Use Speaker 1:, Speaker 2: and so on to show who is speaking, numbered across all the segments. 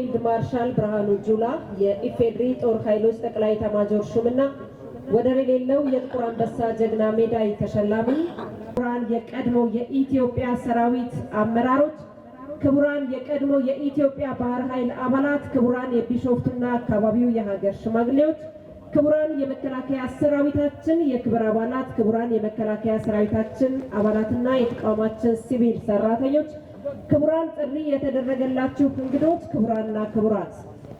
Speaker 1: ፊልድ ማርሻል ብርሃኑ ጁላ የኢፌድሪ ጦር ኃይሎች ጠቅላይ ኤታማዦር ሹምና ወደር የሌለው የጥቁር አንበሳ ጀግና ሜዳይ ተሸላሚ፣ ክቡራን የቀድሞ የኢትዮጵያ ሰራዊት አመራሮች፣ ክቡራን የቀድሞ የኢትዮጵያ ባህር ኃይል አባላት፣ ክቡራን የቢሾፍቱና አካባቢው የሀገር ሽማግሌዎች፣ ክቡራን የመከላከያ ሰራዊታችን የክብር አባላት፣ ክቡራን የመከላከያ ሰራዊታችን አባላትና የተቋማችን ሲቪል ሰራተኞች፣ ክቡራን ጥሪ የተደረገላችሁ እንግዶች፣ ክቡራንና ክቡራት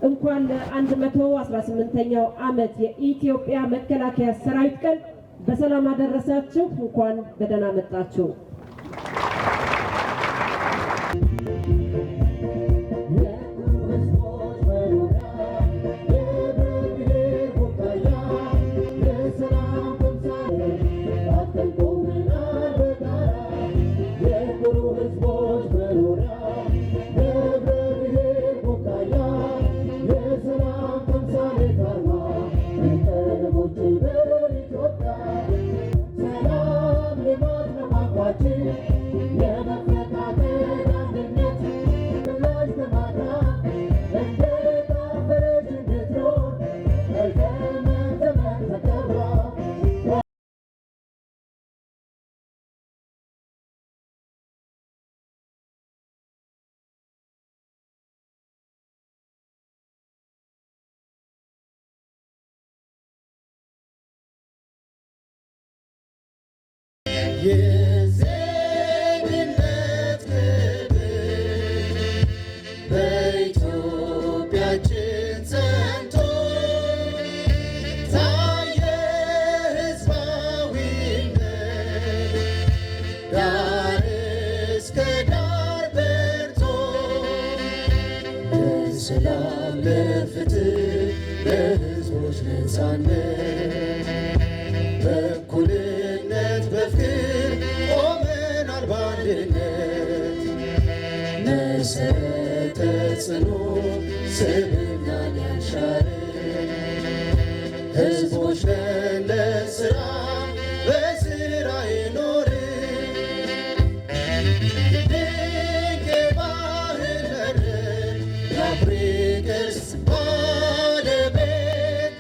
Speaker 1: እንኳን ለ118ኛው ዓመት የኢትዮጵያ መከላከያ ሰራዊት ቀን በሰላም አደረሳችሁ። እንኳን በደህና መጣችሁ።
Speaker 2: የዜግነት ክብር በኢትዮጵያችን ጸንቶ ታየ ሕዝባዊነት ዳር እስከ ዳር በርቶ ለሰላም ለፍትህ ለሕዝቦች ነፃነት በእኩልነት በፍቅር ቆመናል በአንድነት መሰረተ ጽኑ ስብዕናን ያሻረ ሕዝቦች ነን ለሥራ በሥራ የኖርን ድንቅ የባህል በር የአፍሪ ቅርስ ባለቤት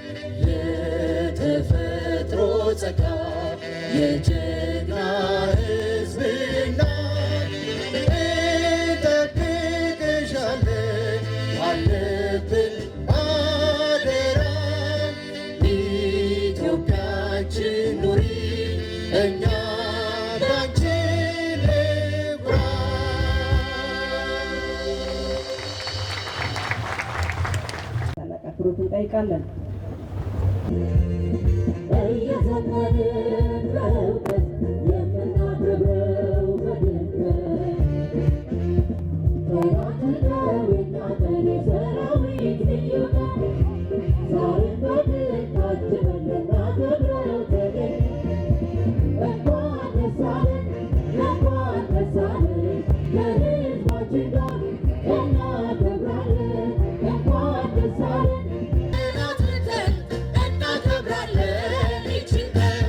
Speaker 2: የተፈጥሮ ጸጋ የጀግና ሕዝብ እናት እንጠብቅሻለን አለብን አደራ። ኢትዮጵያችን ኑሪ እኛ ባንቺ እንኩራ።
Speaker 1: ታላቅ አክብሮት እንጠይቃለን።
Speaker 2: እየዘመንን በእውቀት የምናከብረው በድምቀት ተራትነው የኛ ቀን የሰራዊት ልዩ ቀን ዛሬም በድል ታጅበን ልናከብረው ተገን እንኳን ደስ አለን እንኳን ደስ አለን ከሕዝባችን ጋር እናከብራለን እንኳን ደስ አለን እናከብራለን ይችን ቀን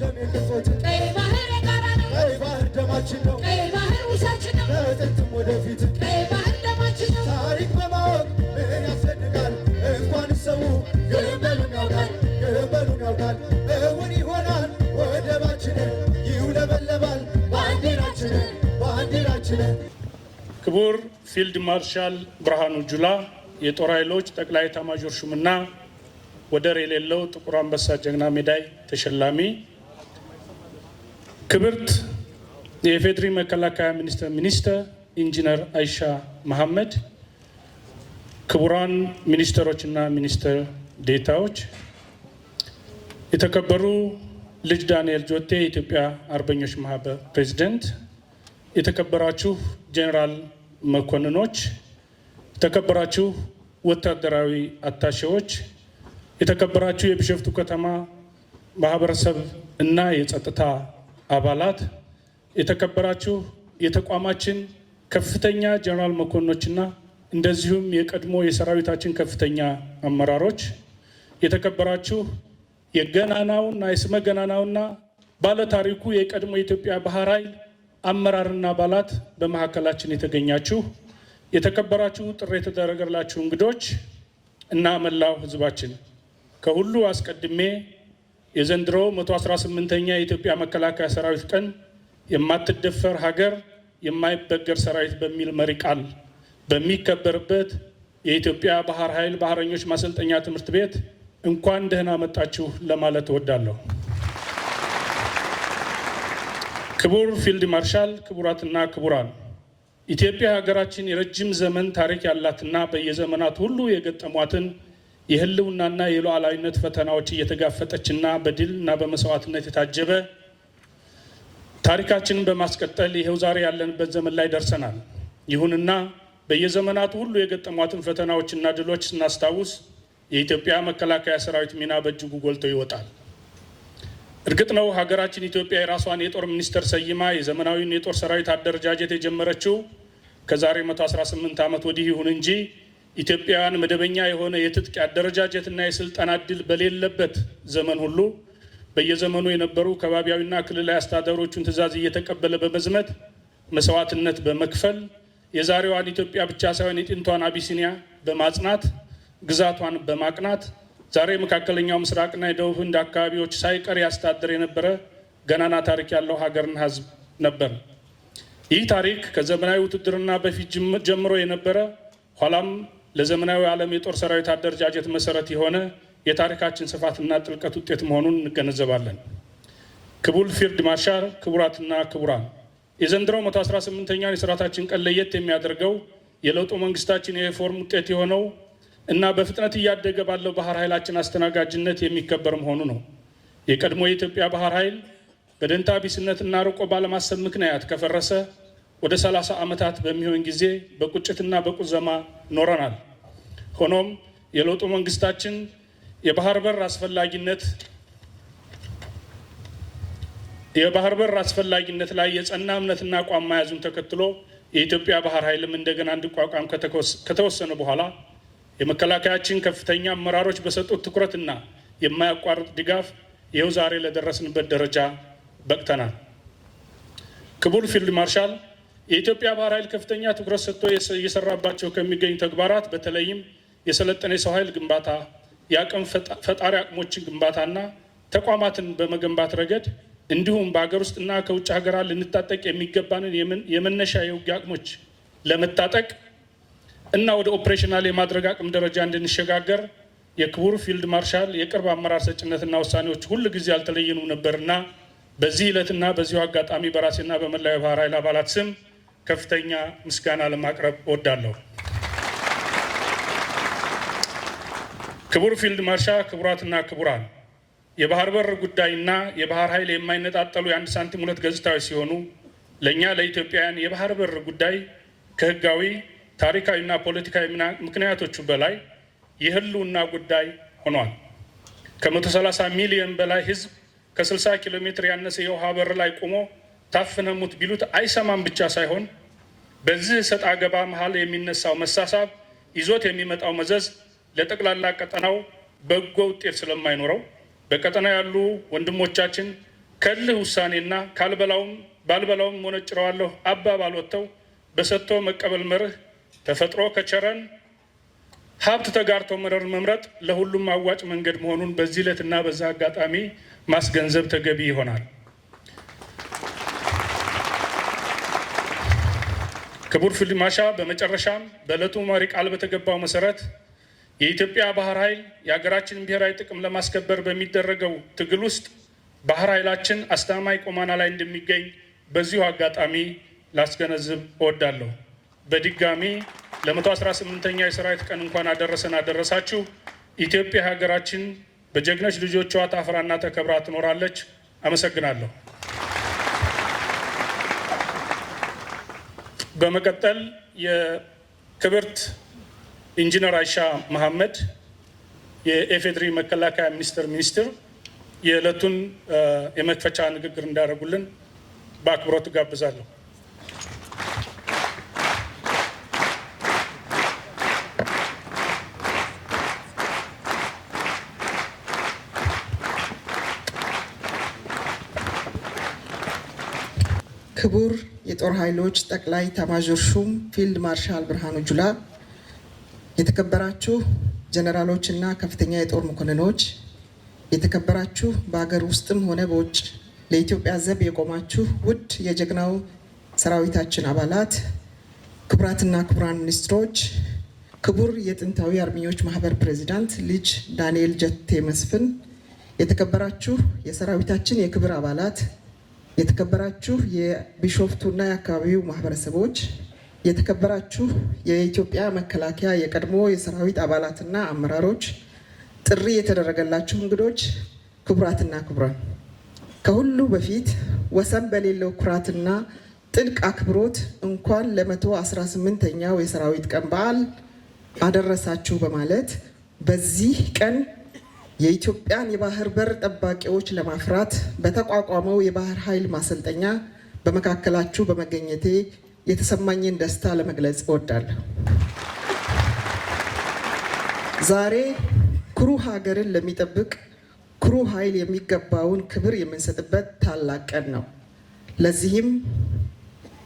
Speaker 3: አይደለም የቅጾች
Speaker 2: ቀይ ባህር የጋራ ነው
Speaker 3: ቀይ ባህር ደማችን ነው
Speaker 2: ቀይ ባህር ውሳችን ነው
Speaker 3: ከጥንትም ወደፊት
Speaker 2: ቀይ ባህር ደማችን ነው
Speaker 3: ታሪክ በማወቅ ምን ያስደንቃል እንኳን ሰው ግንበሉን ያውቃል እውን ይሆናል ወደባችንን ይውለበለባል ባንዲራችንን
Speaker 4: ክቡር ፊልድ ማርሻል ብርሃኑ ጁላ የጦር ኃይሎች ጠቅላይ ኤታማዦር ሹምና ወደር የሌለው ጥቁር አንበሳ ጀግና ሜዳይ ተሸላሚ፣ ክብርት የኢፌዴሪ መከላከያ ሚኒስትር ኢንጂነር አይሻ መሐመድ፣ ክቡራን ሚኒስትሮችና ሚኒስትር ዴታዎች፣ የተከበሩ ልጅ ዳንኤል ጆቴ የኢትዮጵያ አርበኞች ማህበር ፕሬዚደንት፣ የተከበራችሁ ጄኔራል መኮንኖች፣ የተከበራችሁ ወታደራዊ አታሼዎች፣ የተከበራችሁ የቢሾፍቱ ከተማ ማህበረሰብ እና የጸጥታ አባላት፣ የተከበራችሁ የተቋማችን ከፍተኛ ጄኔራል መኮንኖችና እንደዚሁም የቀድሞ የሰራዊታችን ከፍተኛ አመራሮች፣ የተከበራችሁ የገናናውና የስመ ገናናውና ባለታሪኩ የቀድሞ የኢትዮጵያ ባህር ኃይል አመራርና አባላት፣ በመካከላችን የተገኛችሁ የተከበራችሁ ጥሪ የተደረገላችሁ እንግዶች እና መላው ሕዝባችን፣ ከሁሉ አስቀድሜ የዘንድሮ 118ኛ የኢትዮጵያ መከላከያ ሰራዊት ቀን የማትደፈር ሀገር የማይበገር ሰራዊት በሚል መሪ ቃል በሚከበርበት የኢትዮጵያ ባህር ኃይል ባህረኞች ማሰልጠኛ ትምህርት ቤት እንኳን ደህና መጣችሁ ለማለት እወዳለሁ። ክቡር ፊልድ ማርሻል፣ ክቡራትና ክቡራን፣ ኢትዮጵያ ሀገራችን የረጅም ዘመን ታሪክ ያላትና በየዘመናት ሁሉ የገጠሟትን የህልውናና የሉዓላዊነት ፈተናዎች እየተጋፈጠችና በድልና በመስዋዕትነት የታጀበ ታሪካችንን በማስቀጠል ይኸው ዛሬ ያለንበት ዘመን ላይ ደርሰናል። ይሁንና በየዘመናቱ ሁሉ የገጠሟትን ፈተናዎችና ድሎች ስናስታውስ የኢትዮጵያ መከላከያ ሰራዊት ሚና በእጅጉ ጎልቶ ይወጣል። እርግጥ ነው ሀገራችን ኢትዮጵያ የራሷን የጦር ሚኒስቴር ሰይማ የዘመናዊውን የጦር ሰራዊት አደረጃጀት የጀመረችው ከዛሬ 118 ዓመት ወዲህ ይሁን እንጂ ኢትዮጵያውያን መደበኛ የሆነ የትጥቅ አደረጃጀትና የስልጠና እድል በሌለበት ዘመን ሁሉ በየዘመኑ የነበሩ ከባቢያዊና ክልላዊ አስተዳደሮቹን ትዕዛዝ እየተቀበለ በመዝመት መስዋዕትነት በመክፈል የዛሬዋን ኢትዮጵያ ብቻ ሳይሆን የጥንቷን አቢሲኒያ በማጽናት ግዛቷን በማቅናት ዛሬ መካከለኛው ምስራቅና የደቡብ ህንድ አካባቢዎች ሳይቀር ያስተዳድር የነበረ ገናና ታሪክ ያለው ሀገርና ህዝብ ነበር። ይህ ታሪክ ከዘመናዊ ውትድርና በፊት ጀምሮ የነበረ ኋላም ለዘመናዊ ዓለም የጦር ሰራዊት አደረጃጀት መሰረት የሆነ የታሪካችን ስፋትና ጥልቀት ውጤት መሆኑን እንገነዘባለን። ክቡር ፊልድ ማርሻል፣ ክቡራትና ክቡራን፣ የዘንድሮው 118ኛውን የሰራዊታችን ቀን ለየት የሚያደርገው የለውጡ መንግስታችን የሪፎርም ውጤት የሆነው እና በፍጥነት እያደገ ባለው ባህር ኃይላችን አስተናጋጅነት የሚከበር መሆኑ ነው። የቀድሞ የኢትዮጵያ ባህር ኃይል በደንታ ቢስነትና ርቆ ባለማሰብ ምክንያት ከፈረሰ ወደ 30 ዓመታት በሚሆን ጊዜ በቁጭትና በቁዘማ ኖረናል። ሆኖም የለውጡ መንግስታችን የባህር በር አስፈላጊነት ላይ የጸና እምነትና አቋም መያዙን ተከትሎ የኢትዮጵያ ባህር ኃይልም እንደገና እንዲቋቋም ከተወሰነ በኋላ የመከላከያችን ከፍተኛ አመራሮች በሰጡት ትኩረትና የማያቋርጥ ድጋፍ ይኸው ዛሬ ለደረስንበት ደረጃ በቅተናል። ክቡር ፊልድ ማርሻል፣ የኢትዮጵያ ባህር ኃይል ከፍተኛ ትኩረት ሰጥቶ እየሰራባቸው ከሚገኙ ተግባራት በተለይም የሰለጠነ የሰው ኃይል ግንባታ፣ የአቅም ፈጣሪ አቅሞችን ግንባታና ተቋማትን በመገንባት ረገድ እንዲሁም በሀገር ውስጥና ከውጭ ሀገራት ልንታጠቅ የሚገባንን የመነሻ የውጊያ አቅሞች ለመታጠቅ እና ወደ ኦፕሬሽናል የማድረግ አቅም ደረጃ እንድንሸጋገር የክቡር ፊልድ ማርሻል የቅርብ አመራር ሰጭነትና ውሳኔዎች ሁሉ ጊዜ አልተለየኑም ነበርና በዚህ ዕለትና በዚሁ አጋጣሚ በራሴና በመላው የባህር ኃይል አባላት ስም ከፍተኛ ምስጋና ለማቅረብ እወዳለሁ። ክቡር ፊልድ ማርሻል፣ ክቡራትና ክቡራን፣ የባህር በር ጉዳይና የባህር ኃይል የማይነጣጠሉ የአንድ ሳንቲም ሁለት ገጽታዎች ሲሆኑ ለእኛ ለኢትዮጵያውያን የባህር በር ጉዳይ ከህጋዊ ታሪካዊና ፖለቲካዊ ምክንያቶቹ በላይ የህልውና ጉዳይ ሆኗል። ከ130 ሚሊዮን በላይ ህዝብ ከ60 ኪሎ ሜትር ያነሰ የውሃ በር ላይ ቆሞ ታፍነሙት ቢሉት አይሰማም ብቻ ሳይሆን በዚህ ሰጣ ገባ መሀል የሚነሳው መሳሳብ ይዞት የሚመጣው መዘዝ ለጠቅላላ ቀጠናው በጎ ውጤት ስለማይኖረው በቀጠናው ያሉ ወንድሞቻችን ከልህ ውሳኔና ባልበላውም ሞነጭረዋለሁ አባባል ወጥተው በሰጥቶ መቀበል መርህ ተፈጥሮ ከቸረን ሀብት ተጋርቶ መምረጥ ለሁሉም አዋጭ መንገድ መሆኑን በዚህ ዕለትና በዛ አጋጣሚ ማስገንዘብ ተገቢ ይሆናል። ክቡር ፊልድ ማርሻል በመጨረሻም በዕለቱ መሪ ቃል በተገባው መሰረት የኢትዮጵያ ባህር ኃይል የሀገራችንን ብሔራዊ ጥቅም ለማስከበር በሚደረገው ትግል ውስጥ ባህር ኃይላችን አስተማማኝ ቁመና ላይ እንደሚገኝ በዚሁ አጋጣሚ ላስገነዝብ እወዳለሁ። በድጋሚ ለ118ኛ የሰራዊት ቀን እንኳን አደረሰን አደረሳችሁ። ኢትዮጵያ ሀገራችን በጀግኖች ልጆቿ ታፍራና ተከብራ ትኖራለች። አመሰግናለሁ። በመቀጠል የክብርት ኢንጂነር አይሻ መሐመድ የኢፌዴሪ መከላከያ ሚኒስትር የዕለቱን የመክፈቻ ንግግር እንዳደረጉልን በአክብሮት ጋብዛለሁ።
Speaker 5: ክቡር የጦር ኃይሎች ጠቅላይ ኤታማዦር ሹም ፊልድ ማርሻል ብርሃኑ ጁላ፣ የተከበራችሁ ጀነራሎችና ከፍተኛ የጦር መኮንኖች፣ የተከበራችሁ በሀገር ውስጥም ሆነ በውጭ ለኢትዮጵያ ዘብ የቆማችሁ ውድ የጀግናው ሰራዊታችን አባላት፣ ክቡራትና ክቡራን ሚኒስትሮች፣ ክቡር የጥንታዊ አርበኞች ማህበር ፕሬዚዳንት ልጅ ዳንኤል ጀቴ መስፍን፣ የተከበራችሁ የሰራዊታችን የክብር አባላት፣ የተከበራችሁ የቢሾፍቱና የአካባቢው ማህበረሰቦች፣ የተከበራችሁ የኢትዮጵያ መከላከያ የቀድሞ የሰራዊት አባላትና አመራሮች፣ ጥሪ የተደረገላችሁ እንግዶች፣ ክቡራትና ክቡራን፣ ከሁሉ በፊት ወሰን በሌለው ኩራትና ጥልቅ አክብሮት እንኳን ለ118ኛው የሰራዊት ቀን በዓል አደረሳችሁ በማለት በዚህ ቀን የኢትዮጵያን የባህር በር ጠባቂዎች ለማፍራት በተቋቋመው የባህር ኃይል ማሰልጠኛ በመካከላችሁ በመገኘቴ የተሰማኝን ደስታ ለመግለጽ እወዳለሁ። ዛሬ ኩሩ ሀገርን ለሚጠብቅ ኩሩ ኃይል የሚገባውን ክብር የምንሰጥበት ታላቅ ቀን ነው።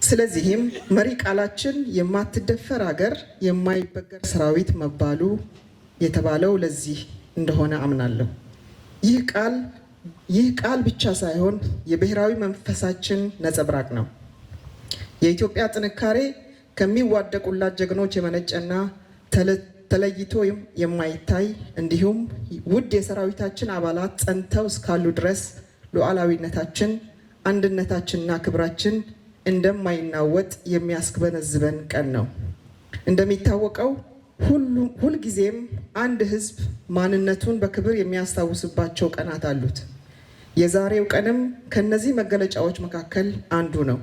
Speaker 5: ስለዚህም መሪ ቃላችን የማትደፈር ሀገር የማይበገር ሰራዊት መባሉ የተባለው ለዚህ እንደሆነ አምናለሁ። ይህ ቃል ብቻ ሳይሆን የብሔራዊ መንፈሳችን ነጸብራቅ ነው። የኢትዮጵያ ጥንካሬ ከሚዋደቁላት ጀግኖች የመነጨና ተለይቶ የማይታይ እንዲሁም ውድ የሰራዊታችን አባላት ጸንተው እስካሉ ድረስ ሉዓላዊነታችን፣ አንድነታችንና ክብራችን እንደማይናወጥ የሚያስገነዝበን ቀን ነው። እንደሚታወቀው ሁልጊዜም አንድ ሕዝብ ማንነቱን በክብር የሚያስታውስባቸው ቀናት አሉት። የዛሬው ቀንም ከነዚህ መገለጫዎች መካከል አንዱ ነው።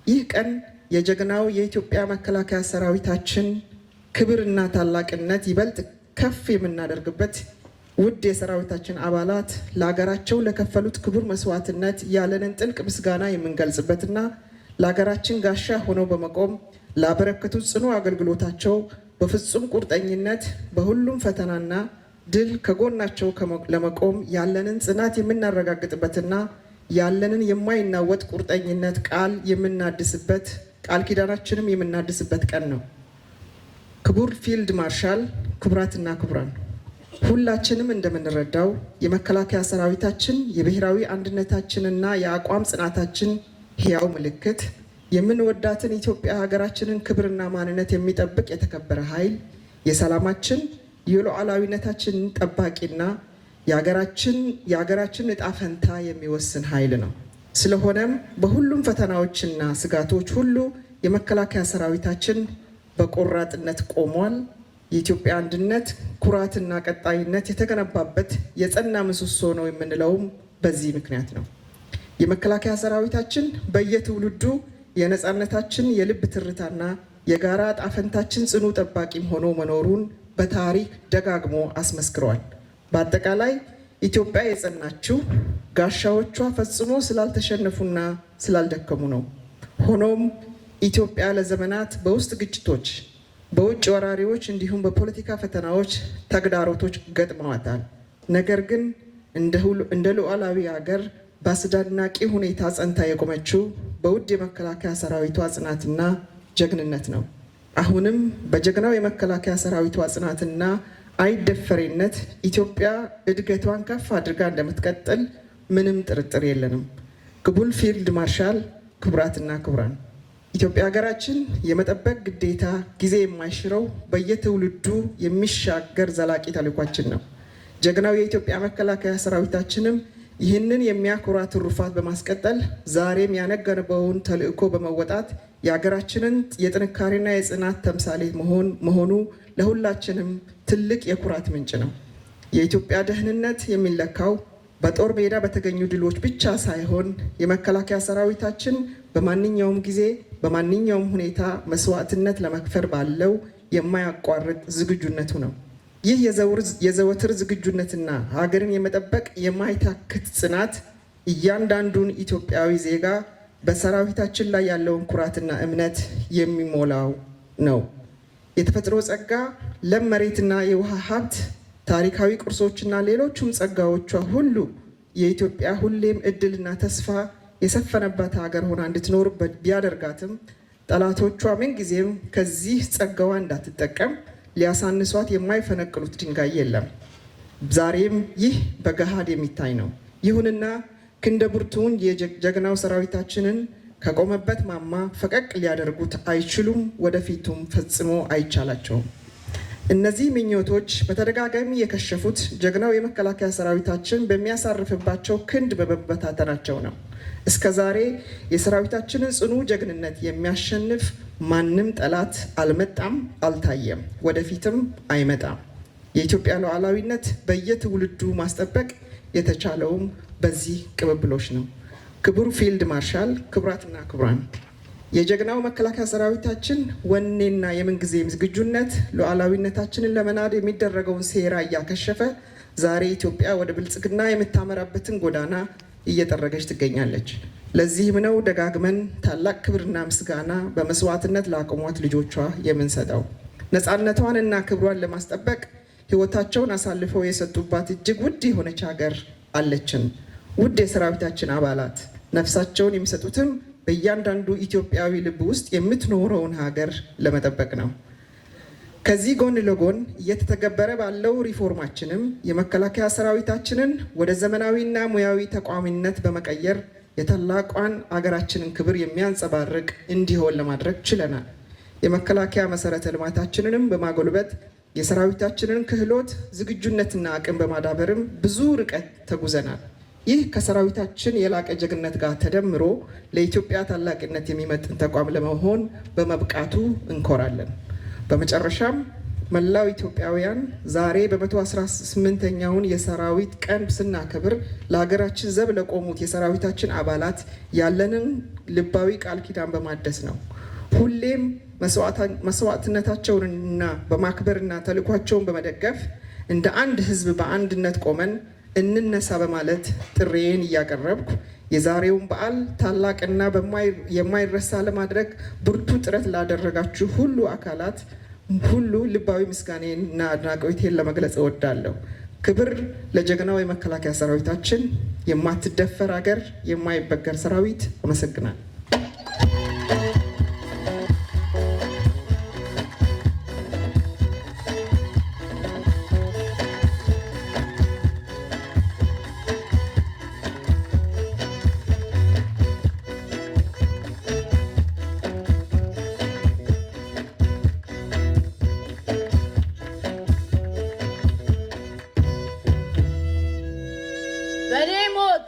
Speaker 5: ይህ ቀን የጀግናው የኢትዮጵያ መከላከያ ሰራዊታችን ክብርና ታላቅነት ይበልጥ ከፍ የምናደርግበት፣ ውድ የሰራዊታችን አባላት ለሀገራቸው ለከፈሉት ክቡር መስዋዕትነት ያለንን ጥልቅ ምስጋና የምንገልጽበትና ለሀገራችን ጋሻ ሆነው በመቆም ላበረከቱት ጽኑ አገልግሎታቸው በፍጹም ቁርጠኝነት በሁሉም ፈተናና ድል ከጎናቸው ለመቆም ያለንን ጽናት የምናረጋግጥበትና ያለንን የማይናወጥ ቁርጠኝነት ቃል ኪዳናችንም የምናድስበት ቀን ነው። ክቡር ፊልድ ማርሻል፣ ክቡራትና ክቡራን፣ ሁላችንም እንደምንረዳው የመከላከያ ሰራዊታችን የብሔራዊ አንድነታችንና የአቋም ጽናታችን ሕያው ምልክት፣ የምንወዳትን ኢትዮጵያ ሀገራችንን ክብርና ማንነት የሚጠብቅ የተከበረ ኃይል፣ የሰላማችን የሉዓላዊነታችን ጠባቂና የሀገራችን ዕጣ ፈንታ የሚወስን ኃይል ነው። ስለሆነም በሁሉም ፈተናዎችና ስጋቶች ሁሉ የመከላከያ ሰራዊታችን በቆራጥነት ቆሟል። የኢትዮጵያ አንድነት፣ ኩራትና ቀጣይነት የተገነባበት የጸና ምሰሶ ነው የምንለውም በዚህ ምክንያት ነው። የመከላከያ ሰራዊታችን በየትውልዱ የነፃነታችን የልብ ትርታና የጋራ ዕጣ ፈንታችን ጽኑ ጠባቂም ሆኖ መኖሩን በታሪክ ደጋግሞ አስመስክሯል። በአጠቃላይ ኢትዮጵያ የጸናችው ጋሻዎቿ ፈጽሞ ስላልተሸነፉና ስላልደከሙ ነው። ሆኖም ኢትዮጵያ ለዘመናት በውስጥ ግጭቶች፣ በውጭ ወራሪዎች እንዲሁም በፖለቲካ ፈተናዎች ተግዳሮቶች ገጥመዋታል። ነገር ግን እንደ ሉዓላዊ ሀገር በአስደናቂ ሁኔታ ጸንታ የቆመችው በውድ የመከላከያ ሰራዊቷ ጽናትና ጀግንነት ነው። አሁንም በጀግናው የመከላከያ ሰራዊቷ ጽናትና አይደፈሬነት ኢትዮጵያ እድገቷን ከፍ አድርጋ እንደምትቀጥል ምንም ጥርጥር የለንም። ክቡር ፊልድ ማርሻል፣ ክቡራትና ክቡራን፣ ኢትዮጵያ ሀገራችን የመጠበቅ ግዴታ ጊዜ የማይሽረው በየትውልዱ የሚሻገር ዘላቂ ተልዕኳችን ነው። ጀግናው የኢትዮጵያ መከላከያ ሰራዊታችንም ይህንን የሚያኮራ ትሩፋት በማስቀጠል ዛሬም ያነገበውን ተልዕኮ በመወጣት የሀገራችንን የጥንካሬና የጽናት ተምሳሌት መሆኑ ለሁላችንም ትልቅ የኩራት ምንጭ ነው። የኢትዮጵያ ደህንነት የሚለካው በጦር ሜዳ በተገኙ ድሎች ብቻ ሳይሆን የመከላከያ ሰራዊታችን በማንኛውም ጊዜ በማንኛውም ሁኔታ መስዋዕትነት ለመክፈል ባለው የማያቋርጥ ዝግጁነቱ ነው። ይህ የዘወትር ዝግጁነትና ሀገርን የመጠበቅ የማይታክት ጽናት እያንዳንዱን ኢትዮጵያዊ ዜጋ በሰራዊታችን ላይ ያለውን ኩራትና እምነት የሚሞላው ነው። የተፈጥሮ ጸጋ፣ ለም መሬትና የውሃ ሀብት፣ ታሪካዊ ቅርሶችና ሌሎቹም ጸጋዎቿ ሁሉ የኢትዮጵያ ሁሌም እድልና ተስፋ የሰፈነባት ሀገር ሆና እንድትኖርበት ቢያደርጋትም ጠላቶቿ ምንጊዜም ከዚህ ጸጋዋ እንዳትጠቀም ሊያሳንሷት የማይፈነቅሉት ድንጋይ የለም። ዛሬም ይህ በገሃድ የሚታይ ነው። ይሁንና ክንደ ብርቱውን የጀግናው ሰራዊታችንን ከቆመበት ማማ ፈቀቅ ሊያደርጉት አይችሉም፣ ወደፊቱም ፈጽሞ አይቻላቸውም። እነዚህ ምኞቶች በተደጋጋሚ የከሸፉት ጀግናው የመከላከያ ሰራዊታችን በሚያሳርፍባቸው ክንድ በመበታተናቸው ነው። እስከ ዛሬ የሰራዊታችንን ጽኑ ጀግንነት የሚያሸንፍ ማንም ጠላት አልመጣም፣ አልታየም፣ ወደፊትም አይመጣም። የኢትዮጵያ ሉዓላዊነት በየትውልዱ ማስጠበቅ የተቻለውም በዚህ ቅብብሎች ነው። ክቡር ፊልድ ማርሻል፣ ክቡራትና ክቡራን፣ የጀግናው መከላከያ ሰራዊታችን ወኔና የምንጊዜም ዝግጁነት ሉዓላዊነታችንን ለመናድ የሚደረገውን ሴራ እያከሸፈ ዛሬ ኢትዮጵያ ወደ ብልጽግና የምታመራበትን ጎዳና እየጠረገች ትገኛለች። ለዚህም ነው ደጋግመን ታላቅ ክብርና ምስጋና በመስዋዕትነት ላቆሟት ልጆቿ የምንሰጠው። ነፃነቷን እና ክብሯን ለማስጠበቅ ሕይወታቸውን አሳልፈው የሰጡባት እጅግ ውድ የሆነች ሀገር አለችን። ውድ የሰራዊታችን አባላት ነፍሳቸውን የሚሰጡትም በእያንዳንዱ ኢትዮጵያዊ ልብ ውስጥ የምትኖረውን ሀገር ለመጠበቅ ነው። ከዚህ ጎን ለጎን እየተተገበረ ባለው ሪፎርማችንም የመከላከያ ሰራዊታችንን ወደ ዘመናዊና ሙያዊ ተቋሚነት በመቀየር የታላቋን አገራችንን ክብር የሚያንጸባርቅ እንዲሆን ለማድረግ ችለናል። የመከላከያ መሰረተ ልማታችንንም በማጎልበት የሰራዊታችንን ክህሎት፣ ዝግጁነትና አቅም በማዳበርም ብዙ ርቀት ተጉዘናል። ይህ ከሰራዊታችን የላቀ ጀግንነት ጋር ተደምሮ ለኢትዮጵያ ታላቅነት የሚመጥን ተቋም ለመሆን በመብቃቱ እንኮራለን። በመጨረሻም መላው ኢትዮጵያውያን ዛሬ በ118ኛውን የሰራዊት ቀን ስናከብር ለሀገራችን ዘብ ለቆሙት የሰራዊታችን አባላት ያለንን ልባዊ ቃል ኪዳን በማደስ ነው። ሁሌም መስዋዕትነታቸውንና በማክበርና ተልዕኳቸውን በመደገፍ እንደ አንድ ሕዝብ በአንድነት ቆመን እንነሳ በማለት ጥሬን እያቀረብኩ የዛሬውን በዓል ታላቅና የማይረሳ ለማድረግ ብርቱ ጥረት ላደረጋችሁ ሁሉ አካላት ሁሉ ልባዊ ምስጋናዬንና አድናቆቴን ለመግለጽ እወዳለሁ። ክብር ለጀግናው የመከላከያ ሰራዊታችን፣ የማትደፈር ሀገር፣ የማይበገር ሰራዊት። አመሰግናለሁ።
Speaker 2: በኔ ሞት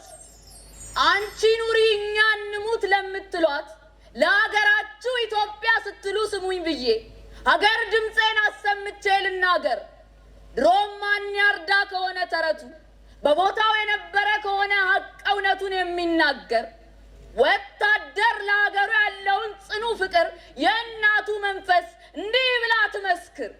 Speaker 2: አንቺ ኑሪ እኛ እንሙት ለምትሏት ለሀገራችሁ ኢትዮጵያ ስትሉ ስሙኝ ብዬ ሀገር ድምፄን አሰምቼ ልናገር። ድሮም ማን ያርዳ ከሆነ ተረቱ በቦታው የነበረ ከሆነ ሀቅ እውነቱን የሚናገር ወታደር ለሀገሩ ያለውን ጽኑ ፍቅር የእናቱ መንፈስ እንዲህ ብላ ትመስክር።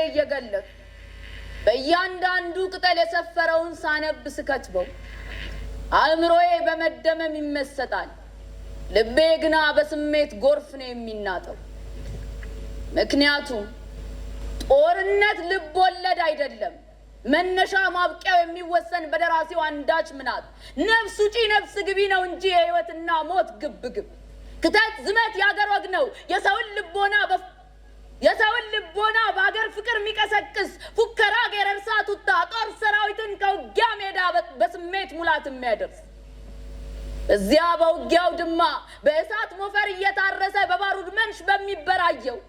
Speaker 2: እየገለጥኩ በእያንዳንዱ ቅጠል የሰፈረውን ሳነብ ስከትበው አእምሮዬ በመደመም ይመሰጣል፣ ልቤ ግና በስሜት ጎርፍ ነው የሚናጠው። ምክንያቱም ጦርነት ልብ ወለድ አይደለም። መነሻ ማብቂያው የሚወሰን በደራሲው አንዳች ምናት ነፍስ ውጪ ነፍስ ግቢ ነው እንጂ የህይወትና ሞት ግብግብ ክተት ዝመት ያገር ወግ ነው። የሰውን ልቦና በአገር ፍቅር የሚቀሰቅስ ፉከራ ገረርሳ ቱታ ጦር ሰራዊትን ከውጊያ ሜዳ በስሜት ሙላት የሚያደርስ እዚያ በውጊያው ድማ በእሳት ሞፈር እየታረሰ በባሩድ መንሽ በሚበራየው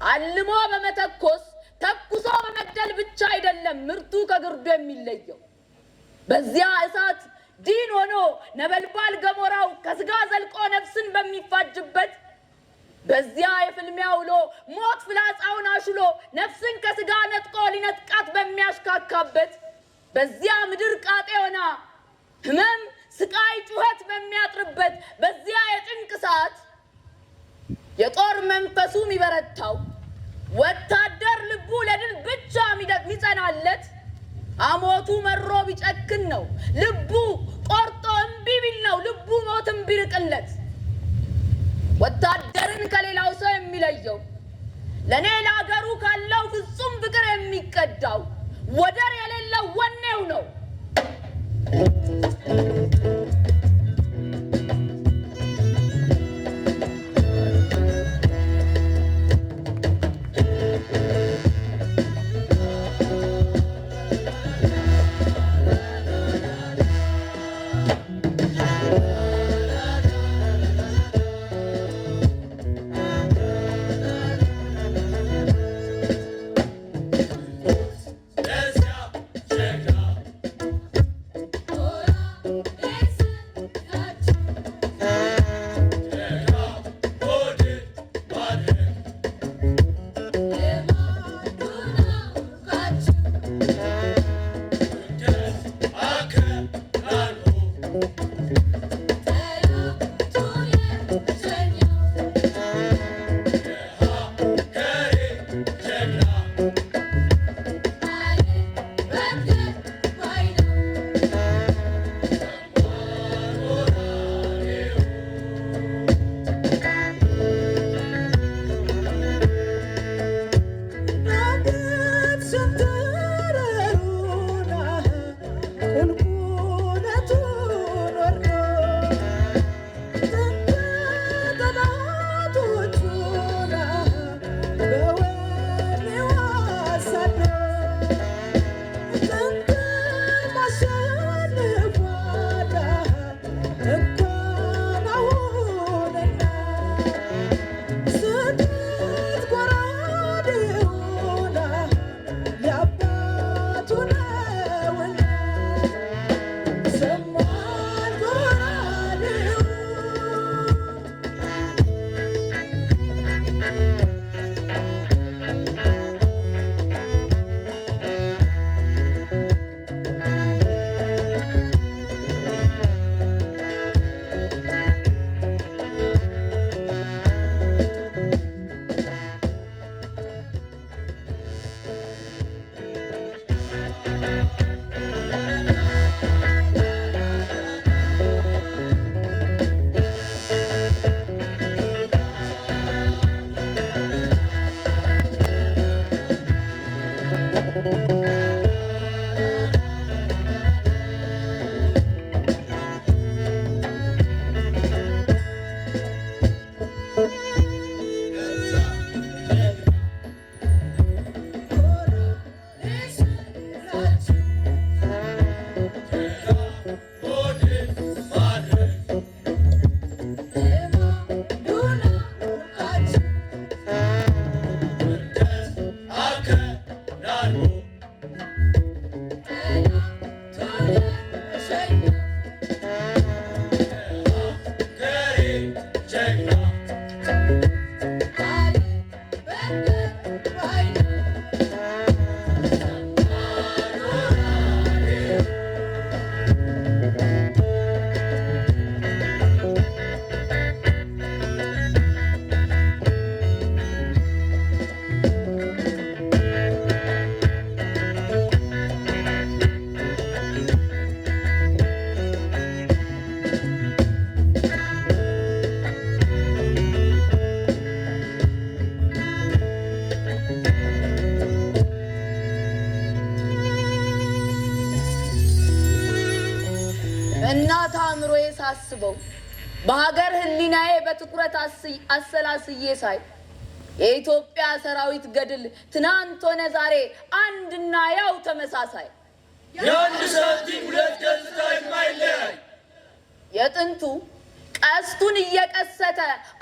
Speaker 2: አልሞ በመተኮስ ተኩሶ በመግደል ብቻ አይደለም ምርቱ ከግርዱ የሚለየው። በዚያ እሳት ዲን ሆኖ ነበልባል ገሞራው ከስጋ ዘልቆ ነፍስን በሚፋጅበት በዚያ የፍልሚያ ውሎ ሞት ፍላጻውን አሽሎ ነፍስን ከስጋ ነጥቆ ሊነጥቃት በሚያሽካካበት በዚያ ምድር ቃጤ ሆና ህመም ስቃይ ጩኸት በሚያጥርበት በዚያ የጭንቅ ሰዓት የጦር መንፈሱ የሚበረታው ወታደር ልቡ ለድል ብቻ የሚጸናለት አሞቱ መሮ ቢጨክን ነው ልቡ ቆርጦ እምቢ ቢል ነው ልቡ ሞትን ቢርቅለት። ወታደርን ከሌላው ሰው የሚለየው ለኔ ለአገሩ ካለው ፍጹም ፍቅር የሚቀዳው ወደር የሌለው ወኔው ነው። በእናት አእምሮዬ ሳስበው በሀገር ህሊናዬ በትኩረት አሰላስዬ ሳይ የኢትዮጵያ ሰራዊት ገድል ትናንት ሆነ ዛሬ አንድና ያው ተመሳሳይ
Speaker 3: የአንድ ሳንቲም ሁለት ገጽታ የማይለያይ
Speaker 2: የጥንቱ ቀስቱን እየቀሰተ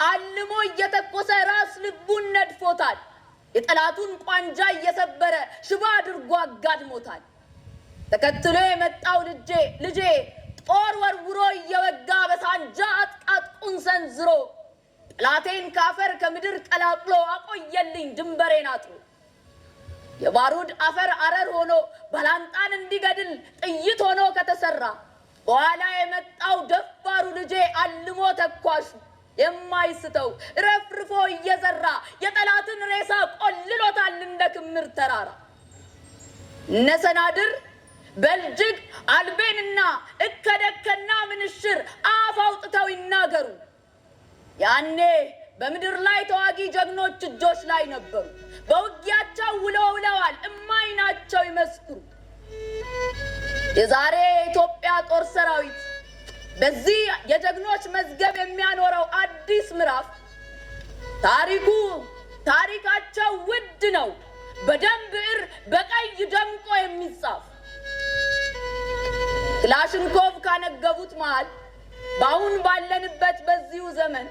Speaker 2: አልሞ እየተኮሰ ራስ ልቡን ነድፎታል። የጠላቱን ቋንጃ እየሰበረ ሽባ አድርጎ አጋድሞታል። ተከትሎ የመጣው ልጄ ጦር ወርውሮ እየወጋ በሳንጃ አጥቃጥቁን ሰንዝሮ ጠላቴን ካፈር ከምድር ቀላቅሎ አቆየልኝ ድንበሬን አጥሮ። የባሩድ አፈር አረር ሆኖ ባላንጣን እንዲገድል ጥይት ሆኖ ከተሰራ በኋላ የመጣው ደፋሩ ልጄ አልሞ ተኳሹ የማይስተው ረፍርፎ እየዘራ የጠላትን ሬሳ ቆልሎታል እንደ ክምር ተራራ። እነ ሰናድር በልጅግ አልቤንና እከደከና ምንሽር አፍ አውጥተው ይናገሩ። ያኔ በምድር ላይ ተዋጊ ጀግኖች እጆች ላይ ነበሩ። በውጊያቸው ውለዋል እማኝ ናቸው ይመስክሩ። የዛሬ የኢትዮጵያ ጦር ሰራዊት በዚህ የጀግኖች መዝገብ የሚያኖረው አዲስ ምዕራፍ ታሪካቸው ውድ ነው በደም ብዕር በቀይ ደምቆ የሚጻፍ። ክላሽንኮቭ ካነገቡት መሃል በአሁን ባለንበት በዚሁ ዘመን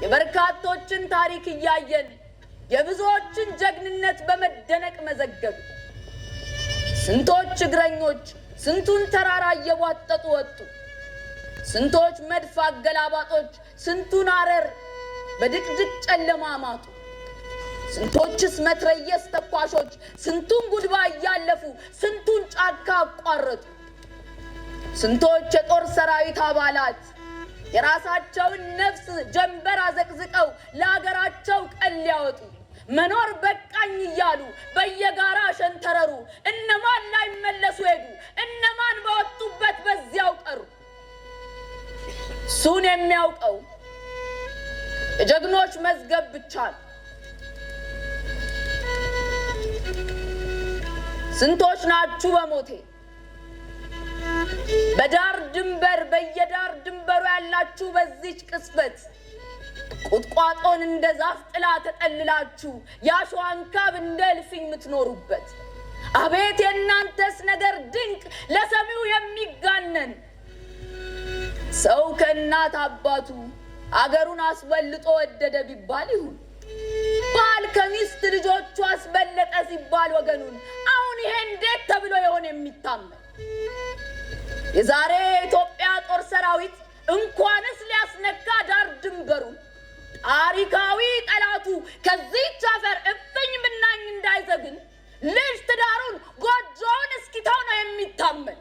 Speaker 2: የበርካቶችን ታሪክ እያየን የብዙዎችን ጀግንነት በመደነቅ መዘገብ። ስንቶች እግረኞች ስንቱን ተራራ እየቧጠጡ ወጡ። ስንቶች መድፍ አገላባጦች ስንቱን አረር በድቅድቅ ጨለማ ማጡ። ስንቶችስ መትረየስ ተኳሾች ስንቱን ጉድባ እያለፉ ስንቱን ጫካ አቋረጡ። ስንቶች የጦር ሰራዊት አባላት የራሳቸውን ነፍስ ጀንበር አዘቅዝቀው ለሀገራቸው ቀን ሊያወጡ መኖር በቃኝ እያሉ በየጋራ ሸንተረሩ እነማን ላይ መለሱ ሄዱ፣ እነማን በወጡበት በዚያው ቀሩ። እሱን የሚያውቀው የጀግኖች መዝገብ ብቻ ነው። ስንቶች ናችሁ በሞቴ በዳር ድንበር በየዳር ድንበሩ ያላችሁ በዚች ቅስበት ቁጥቋጦን እንደ ዛፍ ጥላ ተጠልላችሁ ያሸዋን ካብ እንደ እልፍኝ የምትኖሩበት። አቤት የእናንተስ ነገር ድንቅ ለሰሚው የሚጋነን። ሰው ከእናት አባቱ አገሩን አስበልጦ ወደደ ቢባል ይሁን፣ ባል ከሚስት ልጆቹ አስበለጠ ሲባል ወገኑን። አሁን ይሄ እንዴት ተብሎ የሆነ የሚታመን? የዛሬ የኢትዮጵያ ጦር ሰራዊት እንኳንስ ሊያስነካ ዳር ድንበሩ ታሪካዊ ጠላቱ ከዚህች አፈር እፍኝ ምናኝ እንዳይዘግን ልጅ ትዳሩን ጎጆውን እስኪተው ነው የሚታመን።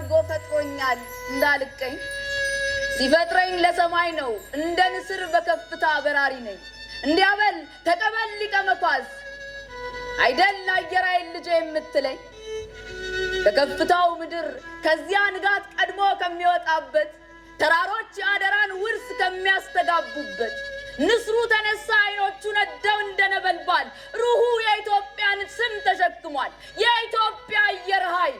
Speaker 2: አርጎ ፈጥሮኛል እንዳልቀኝ ሲፈጥረኝ ለሰማይ ነው እንደ ንስር በከፍታ በራሪ ነኝ እንዲያበል ተቀበል ሊቀ መኳስ አይደል አየራይ ልጅ የምትለኝ በከፍታው ምድር ከዚያ ንጋት ቀድሞ ከሚወጣበት ተራሮች አደራን ውርስ ከሚያስተጋቡበት ንስሩ ተነሳ አይኖቹ ነደው እንደነበልባል ሩሁ የኢትዮጵያን ስም ተሸክሟል የኢትዮጵያ አየር ኃይል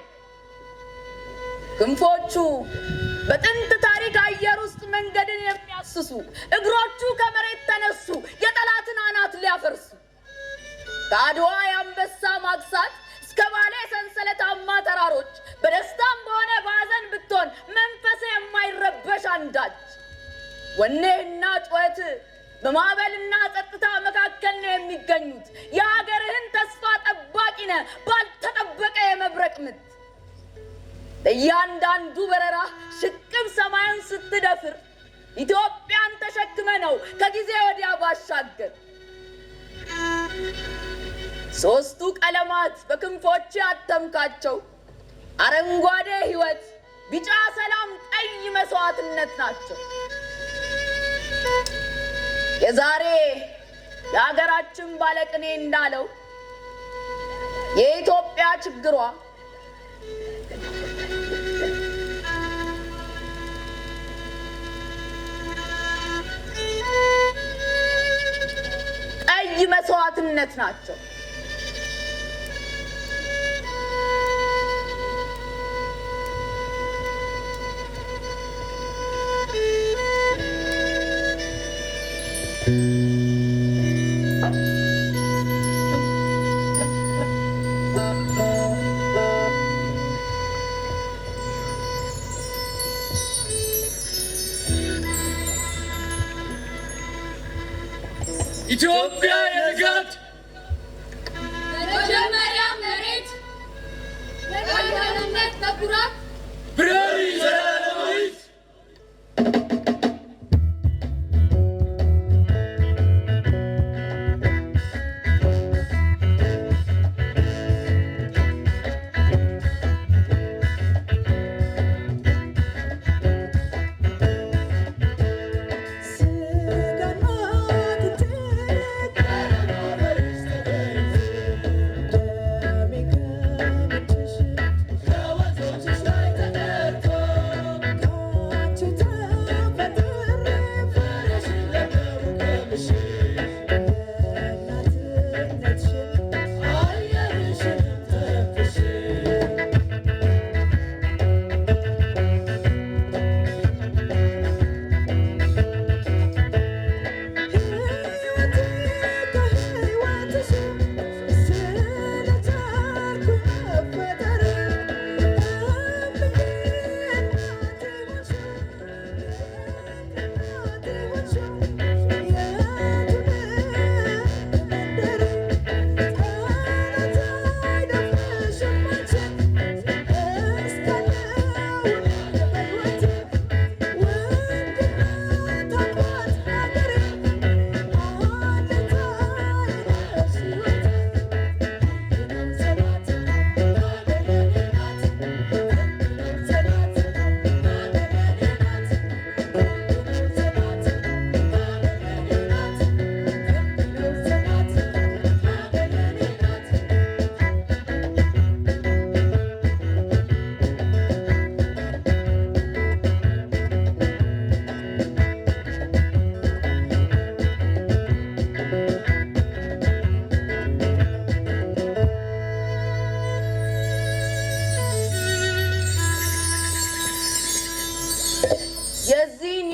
Speaker 2: ክንፎቹ በጥንት ታሪክ አየር ውስጥ መንገድን የሚያስሱ እግሮቹ ከመሬት ተነሱ የጠላትን አናት ሊያፈርሱ ከአድዋ የአንበሳ ማግሳት እስከ ባሌ ሰንሰለታማ ተራሮች በደስታም በሆነ ባዘን ብትሆን መንፈስ የማይረበሽ አንዳች ወኔና ጩኸት በማዕበልና ጸጥታ መካከል ነው የሚገኙት የሀገርህን ተስፋ ጠባቂ ነህ ባልተጠበቀ የመብረቅ ምት እያንዳንዱ በረራ ሽቅብ ሰማዩን ስትደፍር ኢትዮጵያን ተሸክመ ነው ከጊዜ ወዲያ ባሻገር ሶስቱ ቀለማት በክንፎች ያተምካቸው አረንጓዴ ህይወት ቢጫ ሰላም ቀይ መስዋዕትነት ናቸው የዛሬ የሀገራችን ባለቅኔ እንዳለው የኢትዮጵያ ችግሯ ቀይ መስዋዕትነት ናቸው
Speaker 3: ኢትዮጵያ የንጋት
Speaker 6: መጀመሪያ መሬት ለቀደምነት በኩራት
Speaker 3: ብረሪ ዘላለማዊት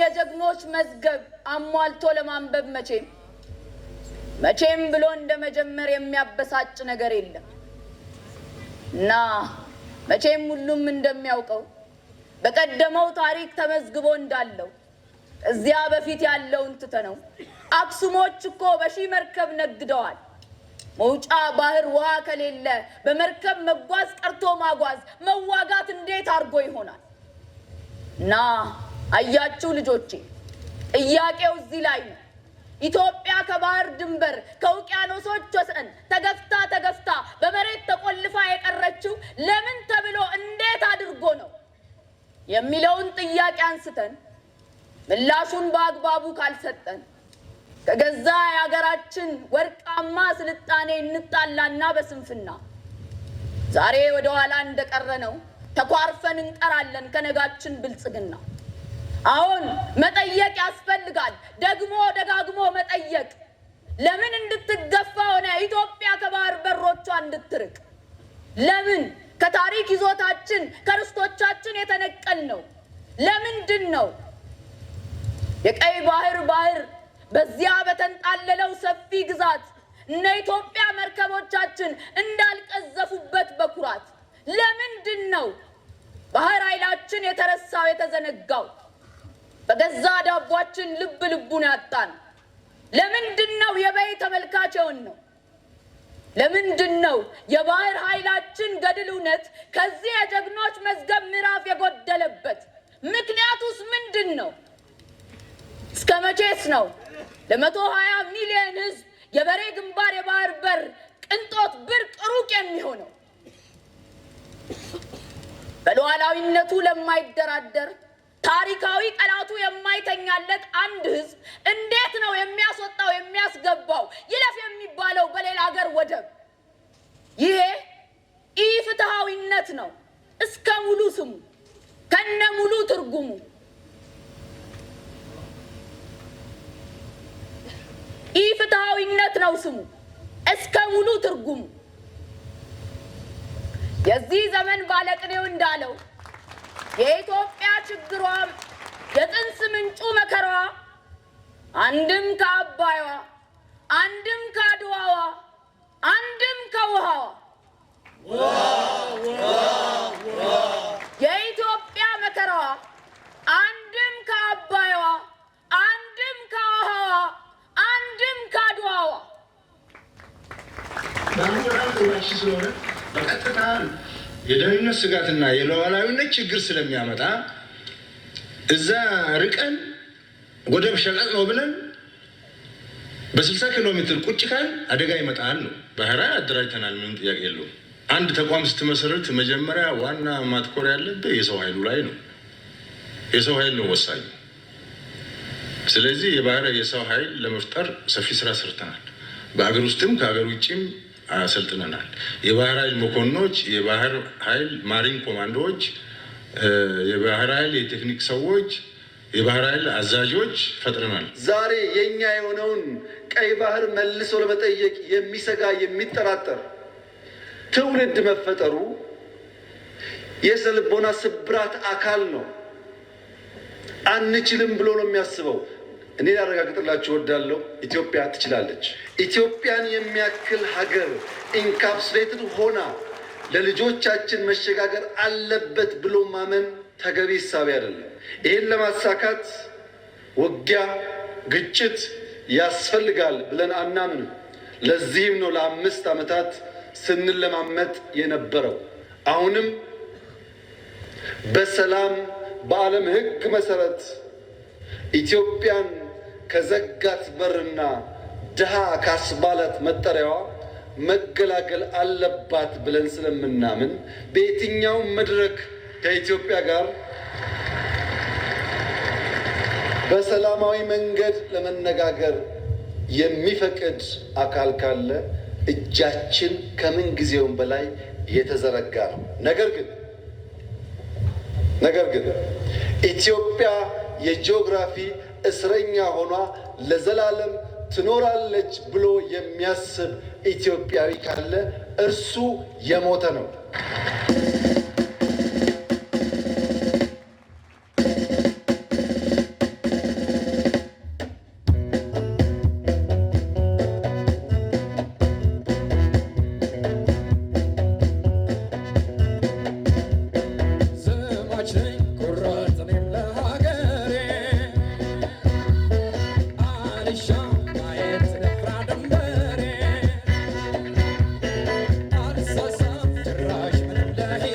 Speaker 2: የጀግኖች መዝገብ አሟልቶ ለማንበብ መቼም ብሎ እንደመጀመር የሚያበሳጭ ነገር የለም እና መቼም ሁሉም እንደሚያውቀው በቀደመው ታሪክ ተመዝግቦ እንዳለው እዚያ በፊት ያለውን ትተነው አክሱሞች እኮ በሺህ መርከብ ነግደዋል መውጫ ባህር ውሃ ከሌለ በመርከብ መጓዝ ቀርቶ ማጓዝ መዋጋት እንዴት አርጎ ይሆናል እና አያችሁ ልጆቼ ጥያቄው እዚህ ላይ ነው ኢትዮጵያ ከባህር ድንበር ከውቅያኖሶች ወሰን ተገፍታ በመሬት ተቆልፋ የቀረችው ለምን ተብሎ እንዴት አድርጎ ነው የሚለውን ጥያቄ አንስተን ምላሹን በአግባቡ ካልሰጠን ከገዛ የሀገራችን ወርቃማ ስልጣኔ እንጣላና በስንፍና ዛሬ ወደ ኋላ እንደቀረነው ተኳርፈን እንቀራለን ከነጋችን ብልጽግና። አሁን መጠየቅ ያስፈልጋል፣ ደግሞ ደጋግሞ መጠየቅ። ለምን እንድትገፋ ሆነ ኢትዮጵያ ከባህር በሮቿ እንድትርቅ? ለምን ከታሪክ ይዞታችን ከርስቶቻችን የተነቀል ነው? ለምንድን ነው የቀይ ባህር በዚያ በተንጣለለው ሰፊ ግዛት እነ ኢትዮጵያ መርከቦቻችን እንዳልቀዘፉበት በኩራት? ለምንድን ነው ባህር ኃይላችን የተረሳው የተዘነጋው? በገዛ ዳቧችን ልብ ልቡን ያጣን? ለምንድን ነው የበይ ተመልካች የሆነው? ለምንድን ነው የባህር ኃይላችን ገድል እውነት ከዚህ የጀግኖች መዝገብ ምዕራፍ የጎደለበት? ምክንያቱስ ምንድን ነው? እስከ መቼስ ነው ለ120 ሚሊዮን ሕዝብ የበሬ ግንባር የባህር በር ቅንጦት ብርቅ ሩቅ የሚሆነው? በሉዓላዊነቱ ለማይደራደር ታሪካዊ ጠላቱ የማይተኛለት አንድ ሕዝብ እንዴት ነው የሚያስወጣው የሚያስገባው ይለፍ የሚባለው በሌላ ሀገር ወደብ? ይሄ ኢፍትሃዊነት ነው እስከ ሙሉ ስሙ ከነ ሙሉ ትርጉሙ። ኢፍትሃዊነት ነው ስሙ እስከ ሙሉ ትርጉሙ። የዚህ ዘመን ባለቅኔው እንዳለው የኢትዮጵያ ችግሯ የጥንስ ምንጩ መከራዋ አንድም ከአባይዋ አንድም ከአድዋዋ አንድም ከውሃዋ። የኢትዮጵያ መከራዋ አንድም ከአባይዋ አንድም ከውሃዋ አንድም ከአድዋዋ።
Speaker 7: ስለሆነ በቀጥታ የደህንነት ስጋትና የሉዓላዊነት ችግር ስለሚያመጣ እዛ ርቀን ወደብ ሸቀጥ ነው ብለን በ60 ኪሎ ሜትር ቁጭ ካል አደጋ ይመጣል ነው። ባህራ አደራጅተናል፣ ምንም ጥያቄ የለውም። አንድ ተቋም ስትመሰረት መጀመሪያ ዋና ማትኮር ያለብህ የሰው ኃይሉ ላይ ነው። የሰው ኃይል ነው ወሳኝ። ስለዚህ የሰው ኃይል ለመፍጠር ሰፊ ስራ ሰርተናል። በአገር ውስጥም ከሀገር ውጭም አሰልጥነናል። የባህር ኃይል መኮንኖች፣ የባህር ኃይል ማሪን ኮማንዶዎች፣ የባህር ኃይል የቴክኒክ ሰዎች፣ የባህር ኃይል አዛዦች ፈጥረናል።
Speaker 8: ዛሬ የኛ የሆነውን ቀይ ባህር መልሶ ለመጠየቅ የሚሰጋ የሚጠራጠር ትውልድ መፈጠሩ የስነ-ልቦና ስብራት አካል ነው። አንችልም ብሎ ነው የሚያስበው። እኔ ላረጋግጥላችሁ እወዳለሁ፣ ኢትዮጵያ ትችላለች። ኢትዮጵያን የሚያክል ሀገር ኢንካፕሱሌትድ ሆና ለልጆቻችን መሸጋገር አለበት ብሎ ማመን ተገቢ ሂሳብ አይደለም። ይህን ለማሳካት ውጊያ፣ ግጭት ያስፈልጋል ብለን አናምንም። ለዚህም ነው ለ5 ዓመታት ስንለማመጥ የነበረው። አሁንም በሰላም በዓለም ሕግ መሰረት ኢትዮጵያን ከዘጋት በርና ድሃ ካስባላት መጠሪያዋ መገላገል አለባት ብለን ስለምናምን በየትኛውም መድረክ ከኢትዮጵያ ጋር በሰላማዊ መንገድ ለመነጋገር የሚፈቅድ አካል ካለ እጃችን ከምን ጊዜውም በላይ የተዘረጋ ነው። ነገር ግን ኢትዮጵያ የጂኦግራፊ እስረኛ ሆኗ ለዘላለም ትኖራለች ብሎ የሚያስብ ኢትዮጵያዊ ካለ እርሱ የሞተ ነው።
Speaker 3: Right.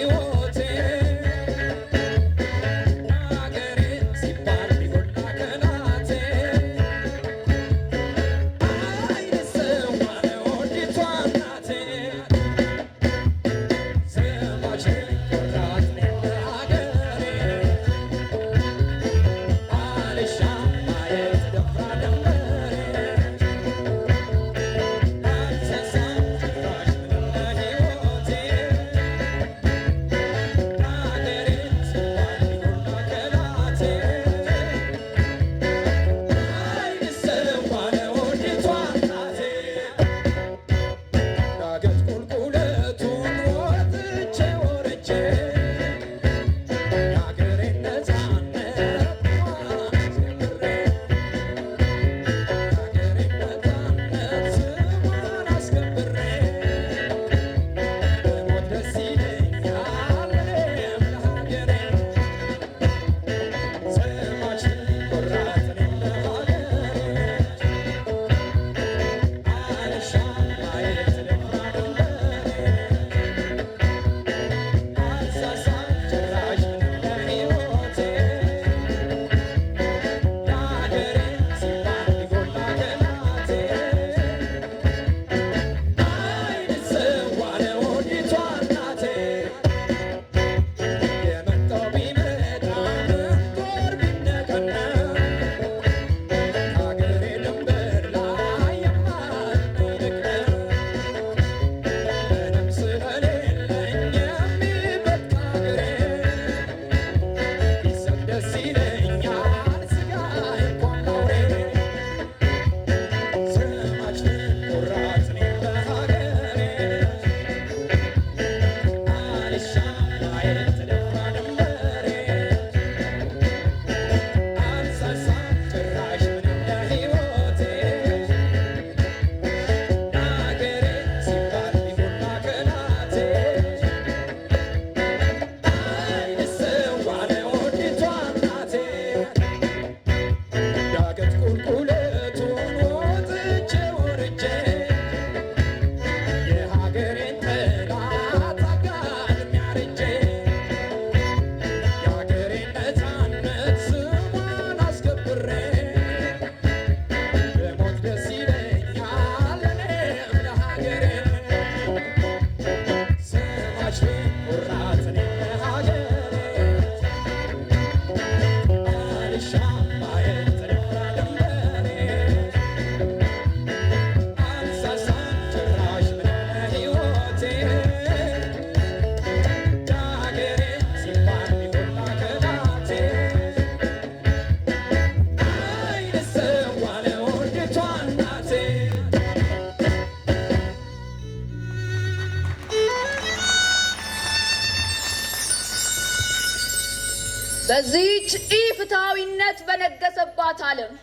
Speaker 2: በዚህች ኢፍትሐዊነት በነገሰባት ዓለም